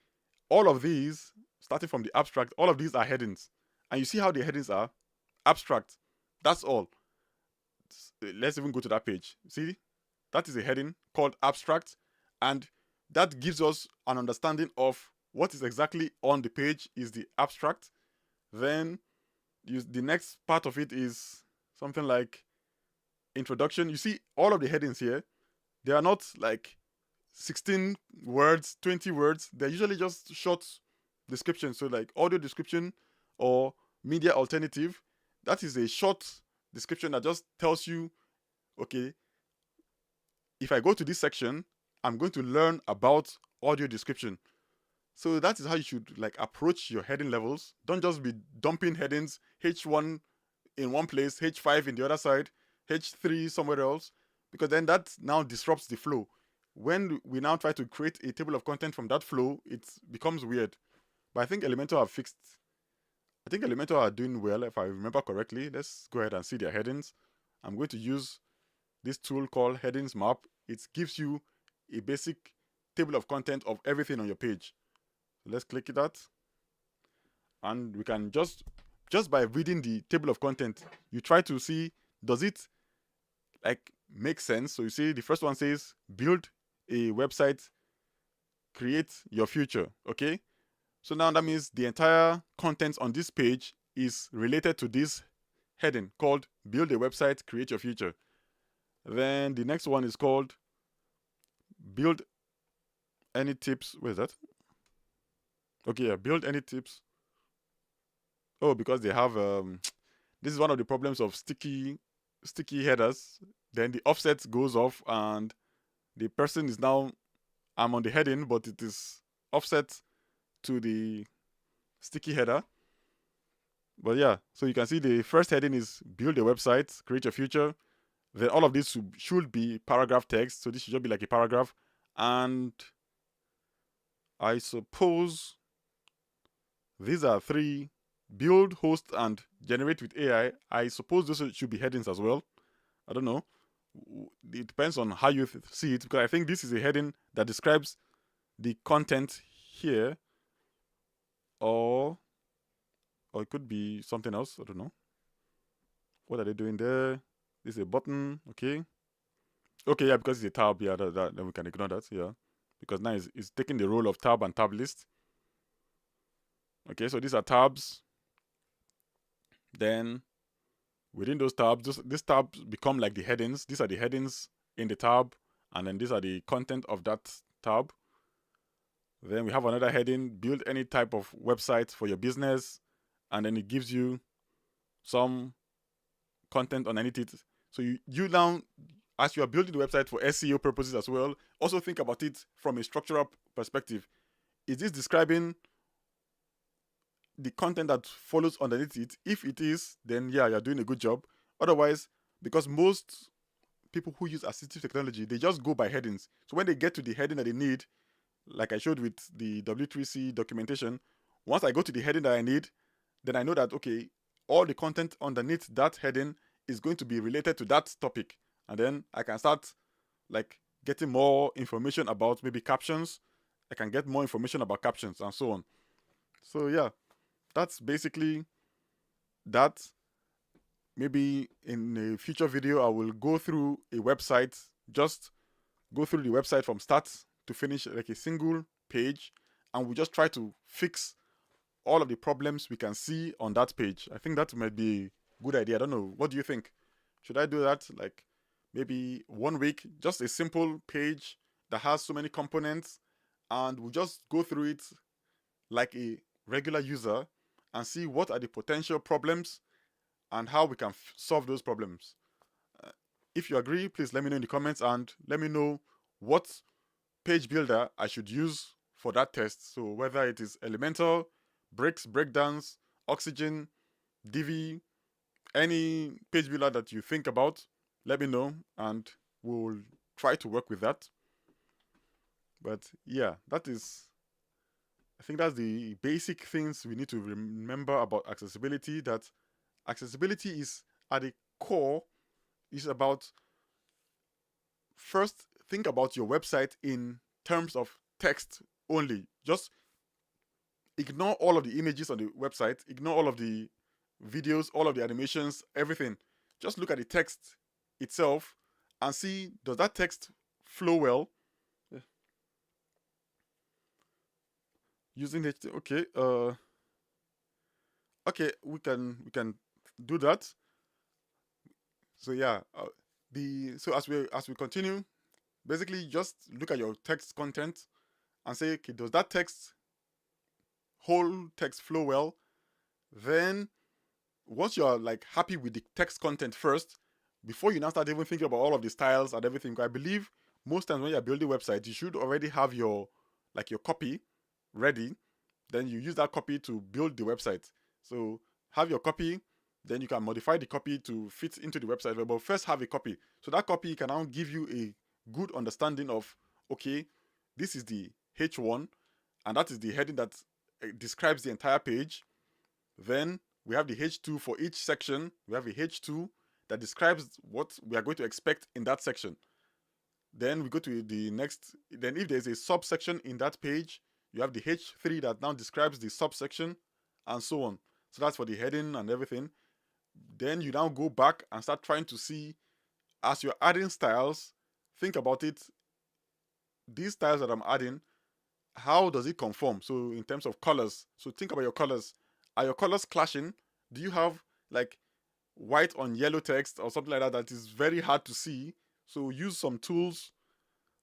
all of these, starting from the abstract, all of these are headings. And you see how the headings are? Abstract. That's all. Let's even go to that page. See, that is a heading called abstract. And that gives us an understanding of what is exactly on the page is the abstract. Then the next part of it is something like introduction. You see all of the headings here, they are not like 16 words, 20 words. They're usually just short descriptions. So like audio description or media alternative, that is a short description that just tells you, okay, if I go to this section, I'm going to learn about audio description. So that is how you should like approach your heading levels. Don't just be dumping headings, H1 in one place, H5 in the other side, H3 somewhere else, because then that now disrupts the flow. When we now try to create a table of content from that flow, it becomes weird. But I think Elementor have fixed. I think Elementor are doing well, if I remember correctly. Let's go ahead and see their headings. I'm going to use this tool called Headings Map. It gives you a basic table of content of everything on your page. So let's click that. And we can just by reading the table of content, you try to see, does it like make sense? So you see the first one says, build a website, create your future. Okay. So now that means the entire content on this page is related to this heading called build a website, create your future. Then the next one is called build any tips. Where is that? Okay, yeah, build any tips. Oh, because they have this is one of the problems of sticky headers. Then the offset goes off and the person is now, I'm on the heading, but it is offset to the sticky header. But yeah, so you can see the first heading is build a website, create your future. Then all of this should be paragraph text. So this should just be like a paragraph. And I suppose these are 3: build, host, and generate with AI. I suppose those should be headings as well. I don't know. It depends on how you see it, because I think this is a heading that describes the content here, or it could be something else. I don't know. What are they doing there? This is a button. Okay, yeah, because it's a tab. Yeah, then we can ignore that. Yeah, because now it's taking the role of tab and tab list. Okay, so these are tabs. Then within those tabs, these tabs become like the headings. These are the headings in the tab, and then these are the content of that tab. Then we have another heading, build any type of website for your business, and then it gives you some content underneath it. So you now, as you are building the website for SEO purposes as well, also think about it from a structural perspective. Is this describing the content that follows underneath it? If it is, then yeah, you're doing a good job. Otherwise, because most people who use assistive technology, they just go by headings. So when they get to the heading that they need, like I showed with the W3C documentation, once I go to the heading that I need, then I know that, okay, all the content underneath that heading is going to be related to that topic. And then I can start like getting more information about maybe captions. I can get more information about captions and so on. So yeah, that's basically that. Maybe in a future video, I will go through a website, just go through the website from start to finish, like a single page, and we just try to fix all of the problems we can see on that page. I think that might be a good idea. I don't know. What do you think? Should I do that? Like maybe 1 week, just a simple page that has so many components, and we just go through it like a regular user and see what are the potential problems and how we can solve those problems. Uh, if you agree, please let me know in the comments and let me know what page builder I should use for that test. So whether it is Elementor, Bricks, Breakdance, Oxygen, Divi, any page builder that you think about, let me know and we'll try to work with that. But yeah, I think that's the basic things we need to remember about accessibility, that accessibility is at the core, is about, first think about your website in terms of text only. Just ignore all of the images on the website, ignore all of the videos, all of the animations, everything. Just look at the text itself and see, does that text flow well? Using HTML, okay. Okay, we can do that. So yeah, as we continue, basically just look at your text content and say, okay, does that whole text flow well? Then once you're like happy with the text content first, before you now start even thinking about all of the styles and everything, I believe most times when you're building websites, you should already have your copy ready. Then you use that copy to build the website. So have your copy, then you can modify the copy to fit into the website. But first have a copy. So that copy can now give you a good understanding of, okay, this is the H1, and that is the heading that describes the entire page. Then we have the H2 for each section. We have a H2 that describes what we are going to expect in that section. Then we go to the next. Then if there's a subsection in that page, you have the H3 that now describes the subsection and so on. So that's for the heading and everything. Then you now go back and start trying to see, as you're adding styles, think about it. These styles that I'm adding, how does it conform? So in terms of colors, so think about your colors. Are your colors clashing? Do you have like white on yellow text or something like that that is very hard to see? So use some tools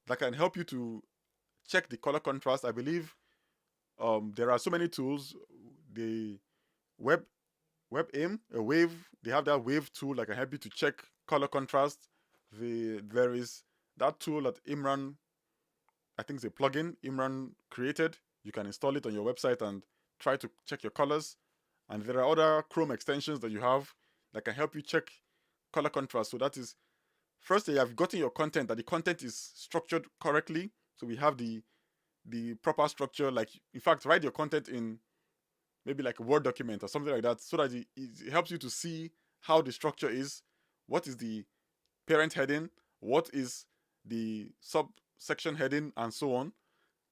that can help you to check the color contrast. I believe there are so many tools. The WebAIM, a wave, they have that wave tool that can help you to check color contrast. There is that tool that Imran, I think it's a plugin Imran created. You can install it on your website and try to check your colors. And there are other Chrome extensions that you have that can help you check color contrast. So that is, first you have gotten your content, that the content is structured correctly. So we have the proper structure. Like, in fact, write your content in maybe like a Word document or something like that, so that it helps you to see how the structure is. What is the parent heading? What is the subsection heading, and so on.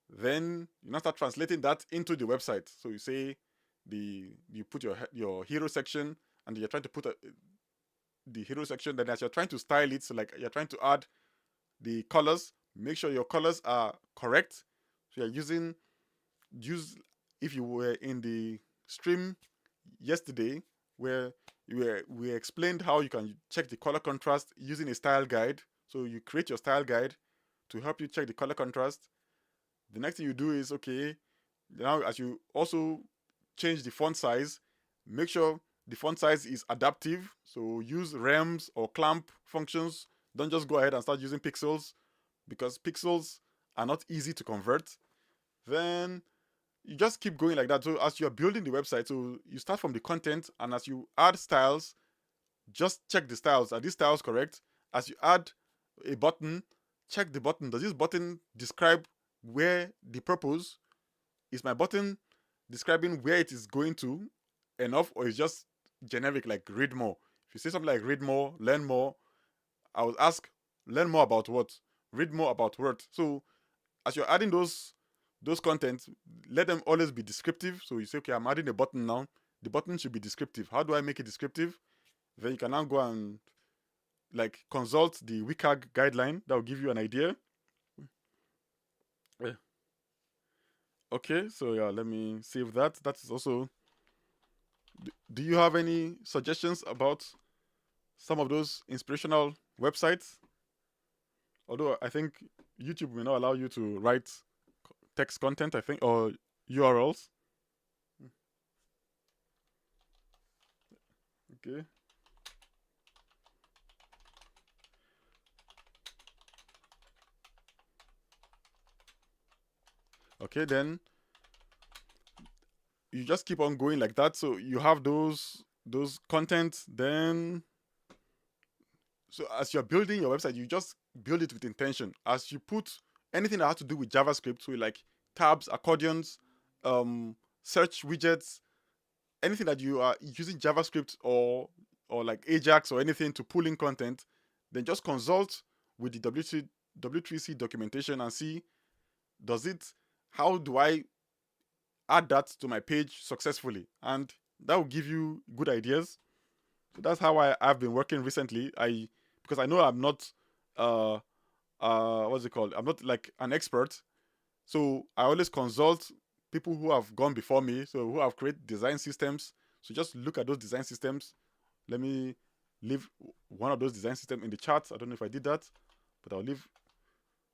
Then you now start translating that into the website. So you say you put your hero section, and you're trying to put the hero section. Then as you're trying to style it, so like you're trying to add the colors, make sure your colors are correct. So you're use if you were in the stream yesterday where we explained how you can check the color contrast using a style guide. So you create your style guide to help you check the color contrast. The next thing you do is, okay, now as you also change the font size, make sure the font size is adaptive. So use rems or clamp functions. Don't just go ahead and start using pixels, because pixels are not easy to convert. Then you just keep going like that. So as you're building the website, so you start from the content, and as you add styles, just check the styles. Are these styles correct? As you add a button, check the button. Does this button describe where the purpose? Is my button describing where it is going to enough, or is just generic like read more? If you say something like read more, learn more, I would ask learn more about what? Read more about what? So as you're adding those contents, let them always be descriptive. So you say, okay, I'm adding a button now. The button should be descriptive. How do I make it descriptive? Then you can now go and like consult the WCAG guideline that will give you an idea. Yeah. Okay, so yeah, let me save that. That is also. Do you have any suggestions about some of those inspirational websites? Although I think YouTube may not allow you to write text content, I think, or URLs. Okay. Okay, then you just keep on going like that. So you have those content, then so as you're building your website, you just build it with intention. As you put anything that has to do with JavaScript, so like tabs, accordions, search widgets, anything that you are using JavaScript or like Ajax or anything to pull in content, then just consult with the W3C documentation and see how do I add that to my page successfully, and that will give you good ideas. So that's how I've been working recently. Because I know I'm not what's it called? I'm not like an expert. So I always consult people who have gone before me, so who have created design systems. So just look at those design systems. Let me leave one of those design systems in the chat. I don't know if I did that, but I'll leave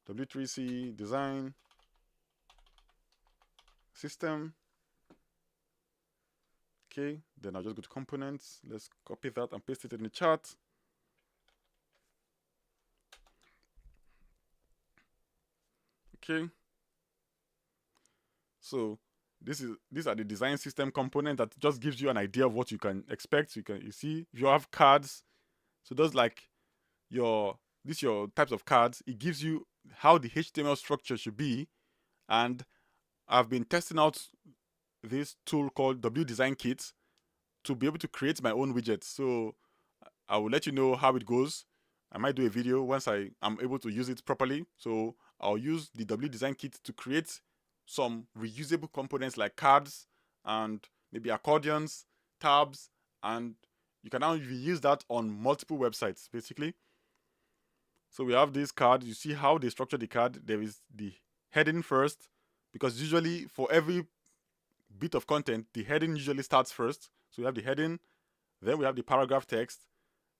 W3C design system. Okay, then I'll just go to components. Let's copy that and paste it in the chat. Okay. So these are the design system component that just gives you an idea of what you can expect. You see if you have cards. So those like your types of cards. It gives you how the HTML structure should be, and I've been testing out this tool called W Design Kit to be able to create my own widgets. So I will let you know how it goes. I might do a video once I am able to use it properly. So I'll use the W Design Kit to create some reusable components like cards and maybe accordions, tabs, and you can now reuse that on multiple websites basically. So we have this card. You see how they structure the card. There is the heading first, because usually for every bit of content, the heading usually starts first. So we have the heading, then we have the paragraph text,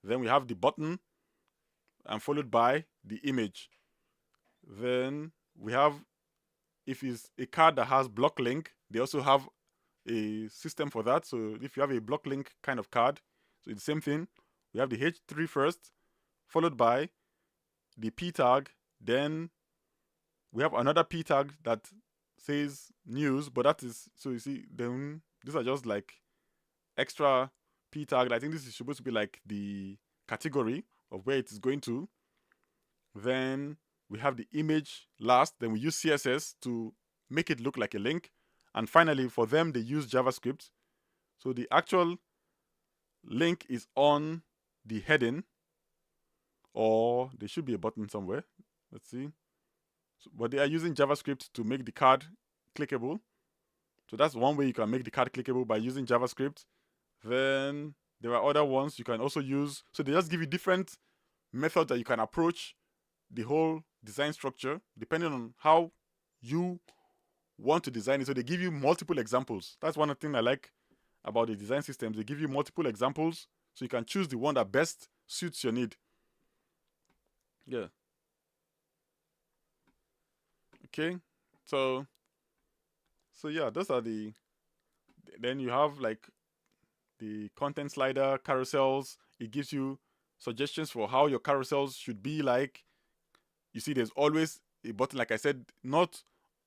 then we have the button, and followed by the image. Then we have, if it's a card that has block link, they also have a system for that. So if you have a block link kind of card, so it's the same thing. We have the H3 first, followed by the P tag, then we have another P tag that says news, but that is, so you see, then these are just like extra P tag. I think this is supposed to be like the category of where it is going to. Then we have the image last, then we use CSS to make it look like a link. And finally, for them, they use JavaScript. So the actual link is on the heading, or there should be a button somewhere. Let's see. So, but they are using JavaScript to make the card clickable. So that's one way you can make the card clickable, by using JavaScript. Then there are other ones you can also use. So they just give you different methods that you can approach the whole design structure depending on how you want to design it. So they give you multiple examples. That's one thing I like about the design systems. They give you multiple examples, so you can choose the one that best suits your need. Yeah. Okay. So yeah, those are the. Then you have like the content slider, carousels. It gives you suggestions for how your carousels should be like. You see, there's always a button, like I said, not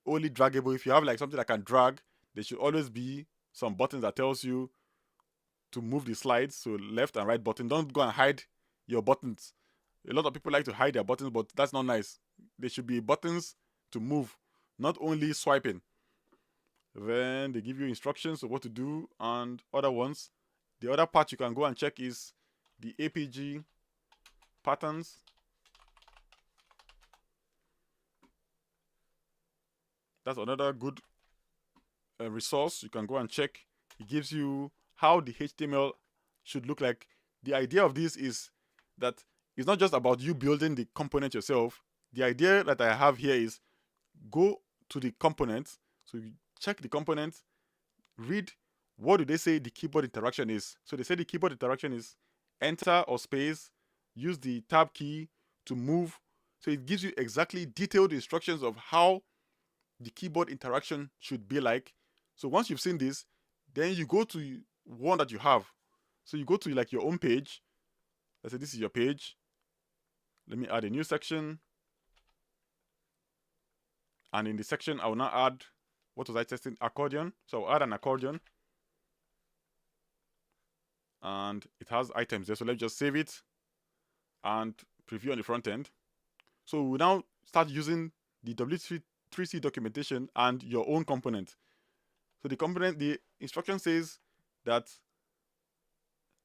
only draggable. If you have like something that can drag, there should always be some buttons that tells you to move the slides, so left and right button. Don't go and hide your buttons. A lot of people like to hide their buttons, but that's not nice. There should be buttons to move, not only swiping. Then they give you instructions of what to do and other ones. The other part you can go and check is the APG patterns. That's another good resource you can go and check. It gives you how the HTML should look like. The idea of this is that it's not just about you building the component yourself. The idea that I have here is go to the component. So you check the component, read what do they say the keyboard interaction is. So they say the keyboard interaction is enter or space, use the tab key to move. So it gives you exactly detailed instructions of how the keyboard interaction should be like. So once you've seen this, then you go to one that you have. So you go to like your own page. Let's say this is your page. Let me add a new section. And in the section, I will now add, what was I testing? Accordion. So I'll add an accordion. And it has items there. So let's just save it and preview on the front end. So we now start using the W3C documentation and your own component. So the instruction says that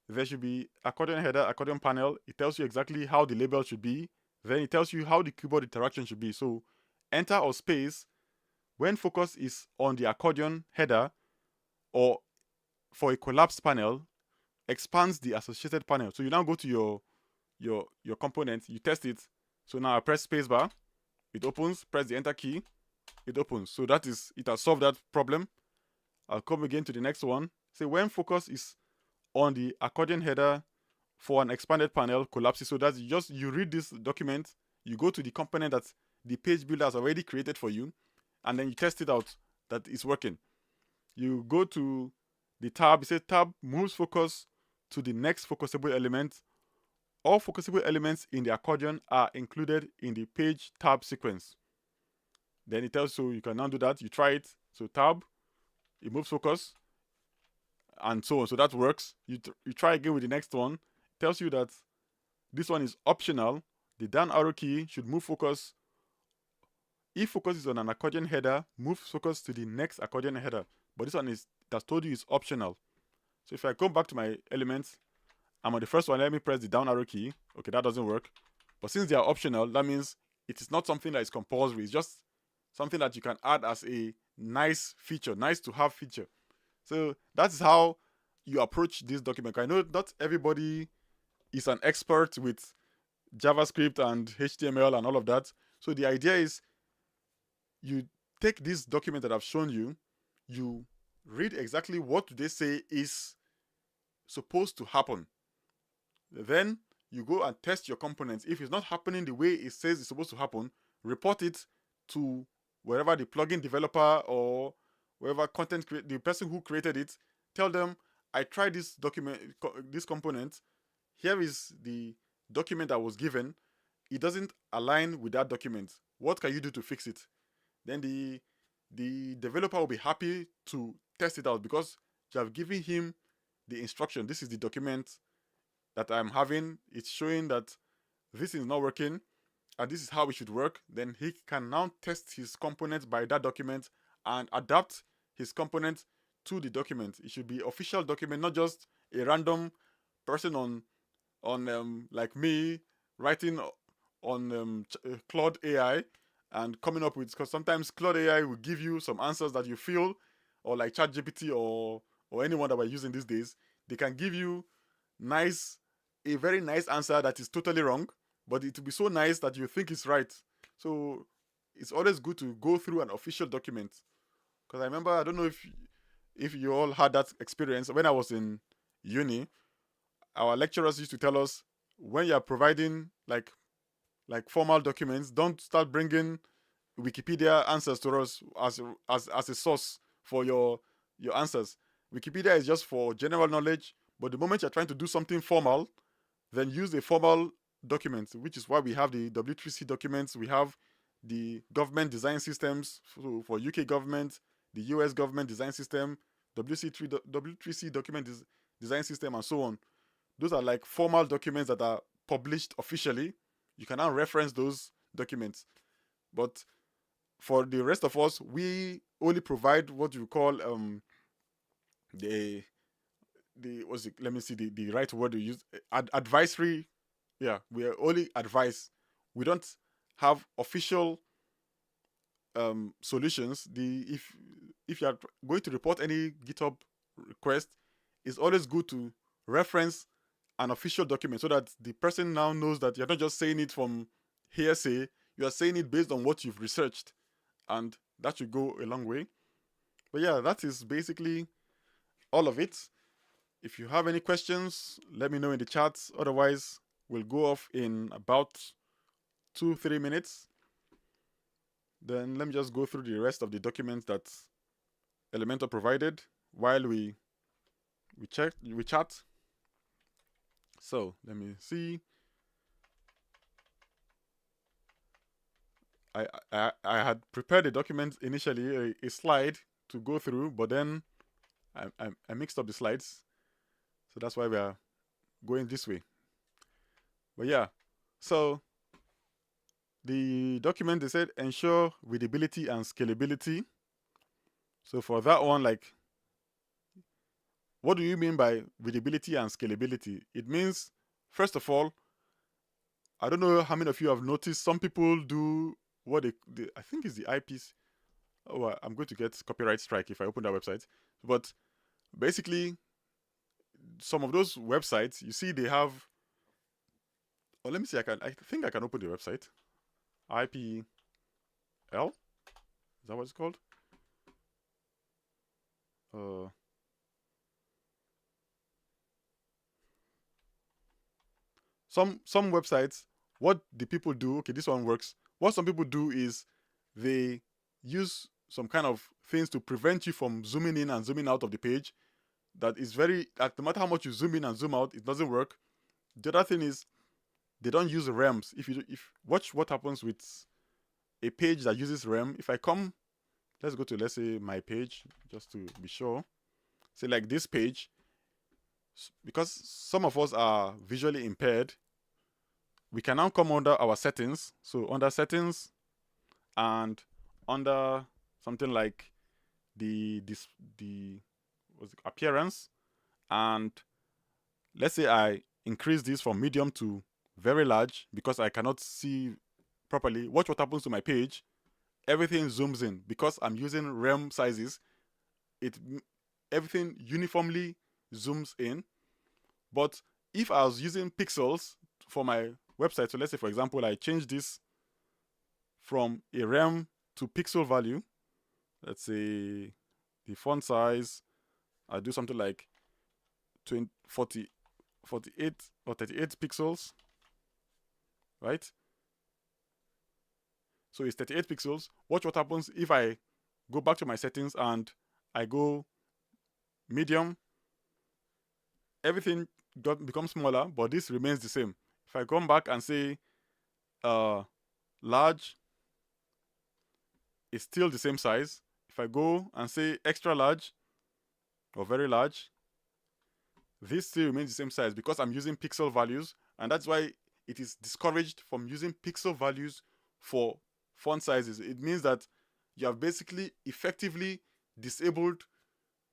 there should be accordion header, accordion panel. It tells you exactly how the label should be. Then it tells you how the keyboard interaction should be. So enter or space when focus is on the accordion header, or for a collapsed panel, expands the associated panel. So you now go to your component, you test it. So now I press spacebar, it opens, press the enter key, it opens. So it has solved that problem. I'll come again to the next one. Say when focus is on the accordion header for an expanded panel, collapses. So that's just, you read this document, you go to the component that the page builder has already created for you, and then you test it out that it's working. You go to the tab, it says tab moves focus to the next focusable element. All focusable elements in the accordion are included in the page tab sequence. Then it tells you can now do that. You try it. So tab, it moves focus, and so on. So that works. You try again with the next one. It tells you that this one is optional. The down arrow key should move focus. If focus is on an accordion header, move focus to the next accordion header. But this one that's told you is optional. So if I go back to my elements, I'm on the first one. Let me press the down arrow key. Okay, that doesn't work. But since they are optional, that means it is not something that is compulsory. It's just something that you can add as a nice feature, nice to have feature. So that's how you approach this document. I know not everybody is an expert with JavaScript and HTML and all of that. So the idea is you take this document that I've shown you, you read exactly what they say is supposed to happen. Then you go and test your components. If it's not happening the way it says it's supposed to happen, report it to wherever the plugin developer or wherever the person who created it. Tell them, I tried this component. Here is the document that was given. It doesn't align with that document. What can you do to fix it? Then the developer will be happy to test it out because you have given him the instruction. This is the document that I'm having. It's showing that this is not working and this is how it should work. Then he can now test his component by that document and adapt his component to the document. It should be official document, not just a random person on like me writing on Claude AI and coming up with, because sometimes Claude AI will give you some answers that you feel, or like ChatGPT or anyone that we're using these days, they can give you a very nice answer that is totally wrong, but it will be so nice that you think it's right. So it's always good to go through an official document. Because I remember, I don't know if you all had that experience. When I was in uni, our lecturers used to tell us, when you're providing like formal documents, don't start bringing Wikipedia answers to us as a source for your answers. Wikipedia is just for general knowledge, but the moment you're trying to do something formal, then use a formal document, which is why we have the W3C documents. We have the government design systems for UK government, the US government design system. W3C document design system, and so on. Those are like formal documents that are published officially. You can now reference those documents. But for the rest of us, we only provide what you call the what's it, let me see the right word to use, advisory. Yeah, we are only advice. We don't have official solutions. The if you are going to report any GitHub request, it's always good to reference an official document so that the person now knows that you're not just saying it from hearsay. You are saying it based on what you've researched, and that should go a long way. But yeah, that is basically all of it. If you have any questions, let me know in the chat. Otherwise, we'll go off in about 2-3 minutes. Then let me just go through the rest of the documents that Elementor provided while we chat. So let me see. I had prepared a document initially, a slide to go through, but then I mixed up the slides, so that's why we are going this way. But yeah, so the document, they said ensure readability and scalability. So for that one, like, what do you mean by readability and scalability? It means, first of all, I don't know how many of you have noticed, some people do what they I think it's the IPs. Oh, I'm going to get copyright strike if I open that website. But basically, some of those websites, you see, they have. Oh, let me see. I think I can open the website. IPL. Is that what it's called? Some websites, what the people do, okay, this one works. What some people do is they use some kind of things to prevent you from zooming in and zooming out of the page. That is very, like, no matter how much you zoom in and zoom out, it doesn't work. The other thing is they don't use REMs. If watch what happens with a page that uses REM. If I come, let's go to, let's say, my page, just to be sure. Say like this page, because some of us are visually impaired, we can now come under our settings. So under settings, and under something like the appearance, and let's say I increase this from medium to very large because I cannot see properly. Watch what happens to my page. Everything zooms in because I'm using REM sizes. Everything uniformly zooms in. But if I was using pixels for my website, so let's say, for example, I change this from a REM to pixel value. Let's say the font size, I do something like 48 or 38 pixels, right? So it's 38 pixels. Watch what happens if I go back to my settings and I go medium. Everything becomes smaller, but this remains the same. If I come back and say large, it's still the same size. If I go and say extra large or very large, this still remains the same size because I'm using pixel values, and that's why it is discouraged from using pixel values for font sizes. It means that you have basically effectively disabled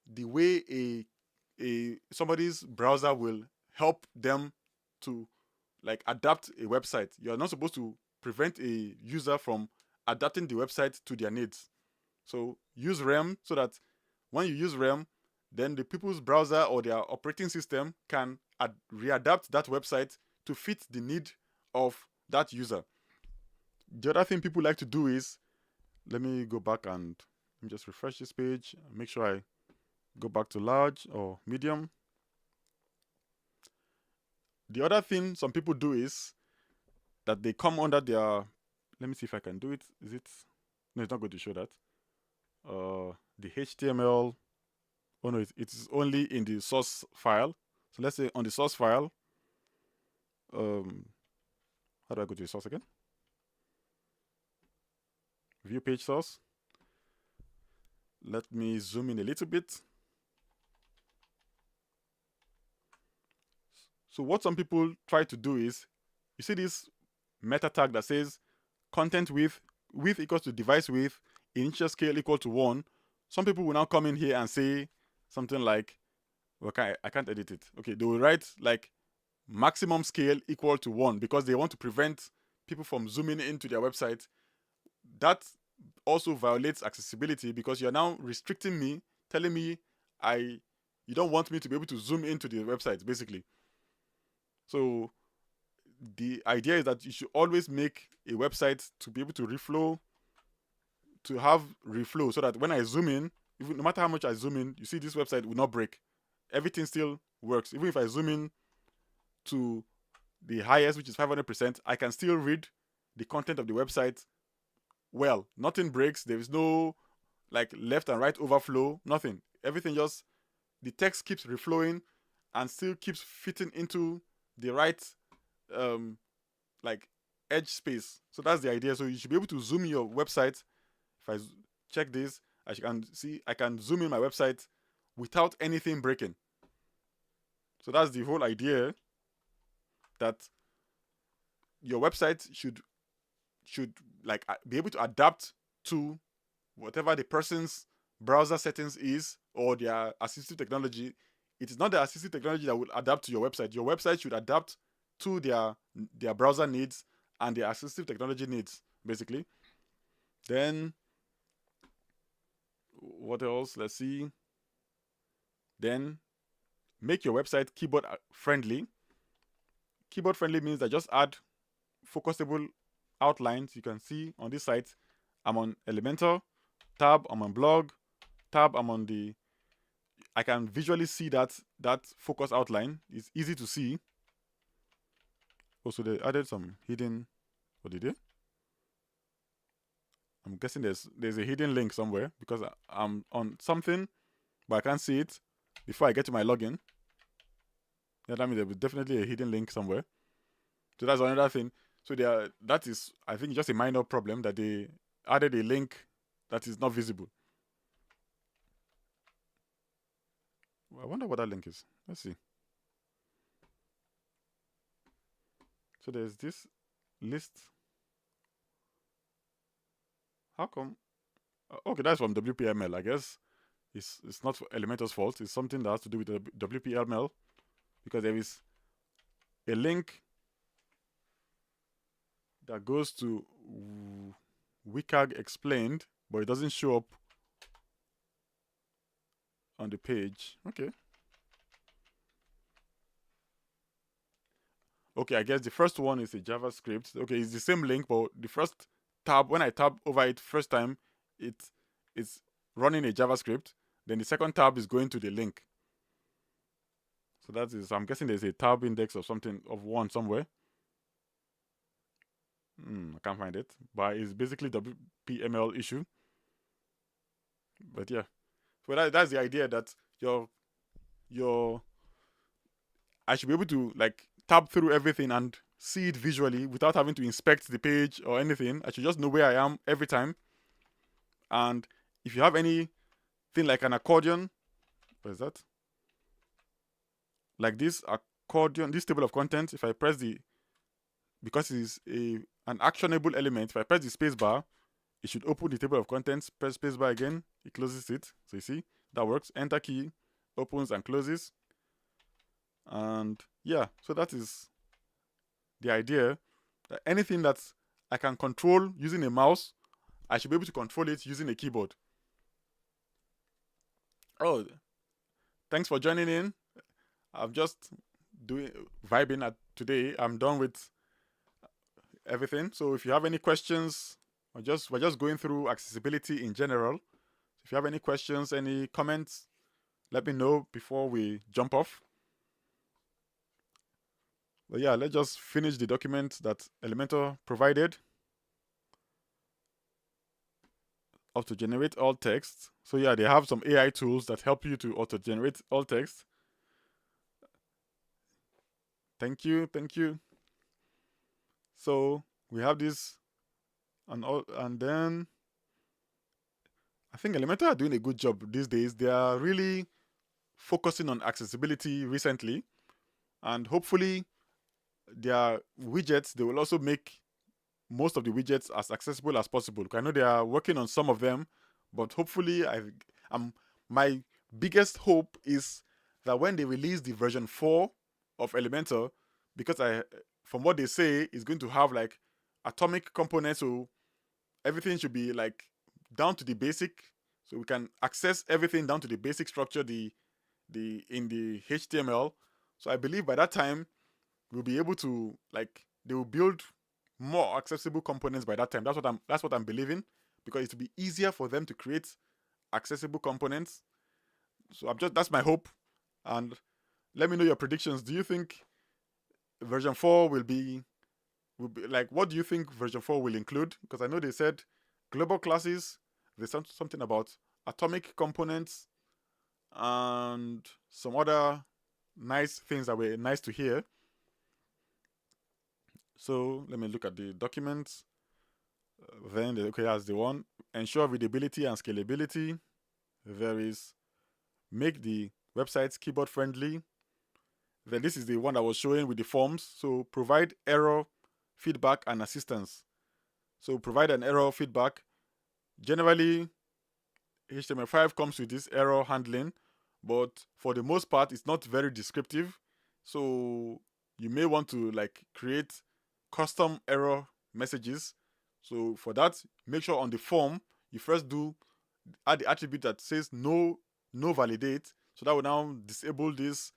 the way somebody's browser will help them to, like, adapt a website. You're not supposed to prevent a user from adapting the website to their needs. So use REM so that when you use REM, then the people's browser or their operating system can readapt that website to fit the need of that user. The other thing people like to do is, let me go back and let me just refresh this page, make sure I go back to large or medium. The other thing some people do is that they come under their, let me see if I can do it. Is it? No, it's not going to show that. The HTML. Oh no, it's only in the source file. So let's say on the source file. How do I go to the source again? View page source. Let me zoom in a little bit. So what some people try to do is, you see this meta tag that says content width equals to device width, initial scale equal to 1. Some people will now come in here and say something like, okay, I can't edit it. Okay, they will write like maximum scale equal to 1 because they want to prevent people from zooming into their website. That also violates accessibility because you're now restricting me, telling me you don't want me to be able to zoom into the website, basically. So the idea is that you should always make a website to be able to reflow, to have reflow, so that when I zoom in, even no matter how much I zoom in, you see this website will not break. Everything still works. Even if I zoom in to the highest, which is 500%, I can still read the content of the website well. Nothing breaks. There is no like left and right overflow. Nothing. Everything just, the text keeps reflowing and still keeps fitting into the right like edge space. So that's the idea. So you should be able to zoom in your website. If I check this, I can see I can zoom in my website without anything breaking. So that's the whole idea, that your website should like be able to adapt to whatever the person's browser settings is or their assistive technology. It is not the assistive technology that will adapt to your website. Your website should adapt to their browser needs and their assistive technology needs, basically. Then what else? Let's see. Then make your website keyboard friendly. Keyboard friendly means that just add focusable outlines. You can see on this site, I'm on Elementor, tab, I'm on blog, tab, I'm on the, I can visually see that focus outline. It's easy to see. Also, they added some hidden, what did they? I'm guessing there's a hidden link somewhere because I'm on something, but I can't see it before I get to my login. Yeah, that means there was definitely a hidden link somewhere. So that's another thing. So that is, I think, just a minor problem that they added a link that is not visible. I wonder what that link is. Let's see. So there's this list. How come? Okay, that's from WPML. I guess it's not Elementor's fault. It's something that has to do with the WPML, because there is a link that goes to WCAG explained, but it doesn't show up on the page. Okay. Okay, I guess the first one is a JavaScript. Okay, it's the same link, but the first tab, when I tab over it first time, it's running a JavaScript. Then the second tab is going to the link. So that is, I'm guessing there's a tab index of something of 1 somewhere. I can't find it, but it's basically WPML issue. But yeah, so that's the idea, that I should be able to like tab through everything and see it visually without having to inspect the page or anything. I should just know where I am every time. And if you have anything like an accordion, what is that? Like this accordion, this table of contents, if I press because it is an actionable element, if I press the space bar, it should open the table of contents. Press space bar again, it closes it. So you see, that works. Enter key, opens and closes. And yeah, so that is the idea, that anything that I can control using a mouse, I should be able to control it using a keyboard. Oh, thanks for joining in. I'm just vibing at today. I'm done with everything. So if you have any questions, we're just going through accessibility in general. If you have any questions, any comments, let me know before we jump off. But yeah, let's just finish the document that Elementor provided. Auto-generate all text. So yeah, they have some AI tools that help you to auto-generate all text. Thank you. So we have this, and then I think Elementor are doing a good job these days. They are really focusing on accessibility recently, and hopefully their widgets, they will also make most of the widgets as accessible as possible. I know they are working on some of them, but hopefully my biggest hope is that when they release the version 4 of Elementor, because from what they say, it's going to have like atomic components, so everything should be like down to the basic, so we can access everything down to the basic structure, the in the HTML. So I believe by that time we'll be able to, like, they will build more accessible components by that time. That's what I'm believing, because it will be easier for them to create accessible components. So that's my hope. And let me know your predictions. Do you think version 4 will be like, what do you think version 4 will include? Because I know they said global classes, there's something about atomic components, and some other nice things that were nice to hear. So let me look at the documents. Then, okay, that's the one. Ensure readability and scalability. There is make the websites keyboard friendly. Then this is the one I was showing with the forms. So provide error feedback and assistance. So provide an error feedback. Generally, HTML5 comes with this error handling, but for the most part, it's not very descriptive. So you may want to like create custom error messages. So for that, make sure on the form you first add the attribute that says no validate. So that will now disable this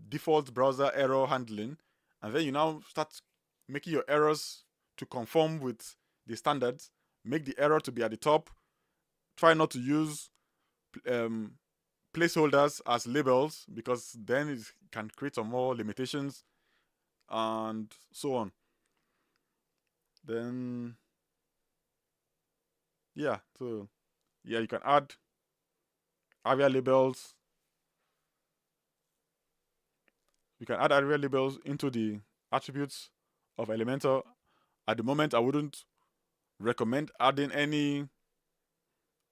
default browser error handling, and then you now start making your errors to conform with the standards. Make the error to be at the top. Try not to use placeholders as labels, because then it can create some more limitations and so on. Then yeah, so yeah, you can add area labels. You can add area labels into the attributes of Elementor. At the moment, I wouldn't recommend adding any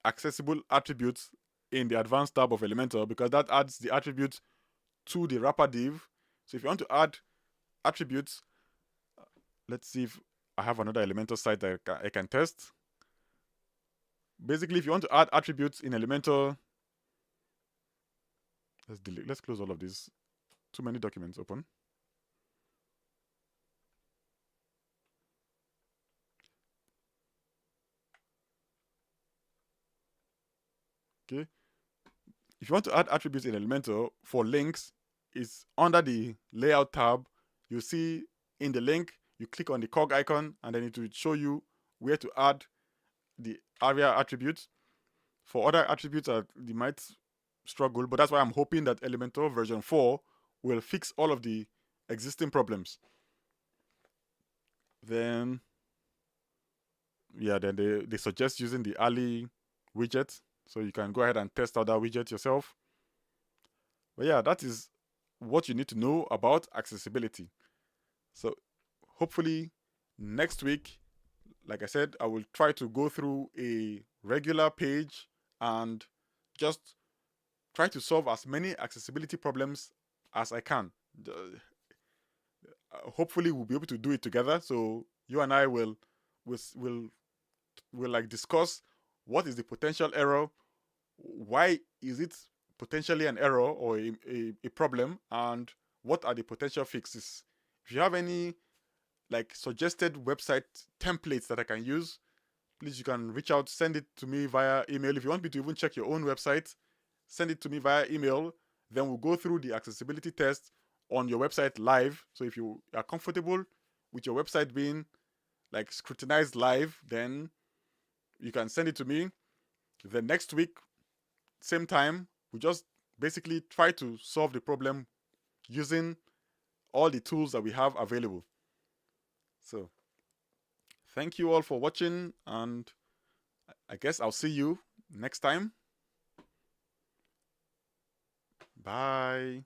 accessible attributes in the advanced tab of Elementor, because that adds the attribute to the wrapper div. So if you want to add attributes, let's see if I have another Elementor site that I can test. Basically, if you want to add attributes in Elementor, let's close all of these. Too many documents open. Okay. If you want to add attributes in Elementor for links, it's under the layout tab. You see in the link, you click on the cog icon, and then it will show you where to add the area attributes. For other attributes, they might struggle, but that's why I'm hoping that Elementor version 4 will fix all of the existing problems. Then, yeah, then they suggest using the Ali widget, so you can go ahead and test out that widget yourself. But yeah, that is what you need to know about accessibility. So hopefully next week, like I said, I will try to go through a regular page and just try to solve as many accessibility problems as I can. Hopefully we'll be able to do it together. So you and I will like discuss what is the potential error, why is it potentially an error or a problem, and what are the potential fixes. If you have any like suggested website templates that I can use, please, you can reach out, send it to me via email. If you want me to even check your own website, send it to me via email. Then we'll go through the accessibility test on your website live. So if you are comfortable with your website being like scrutinized live, then you can send it to me. The next week, same time, we just basically try to solve the problem using all the tools that we have available. So thank you all for watching, and I guess I'll see you next time. Bye.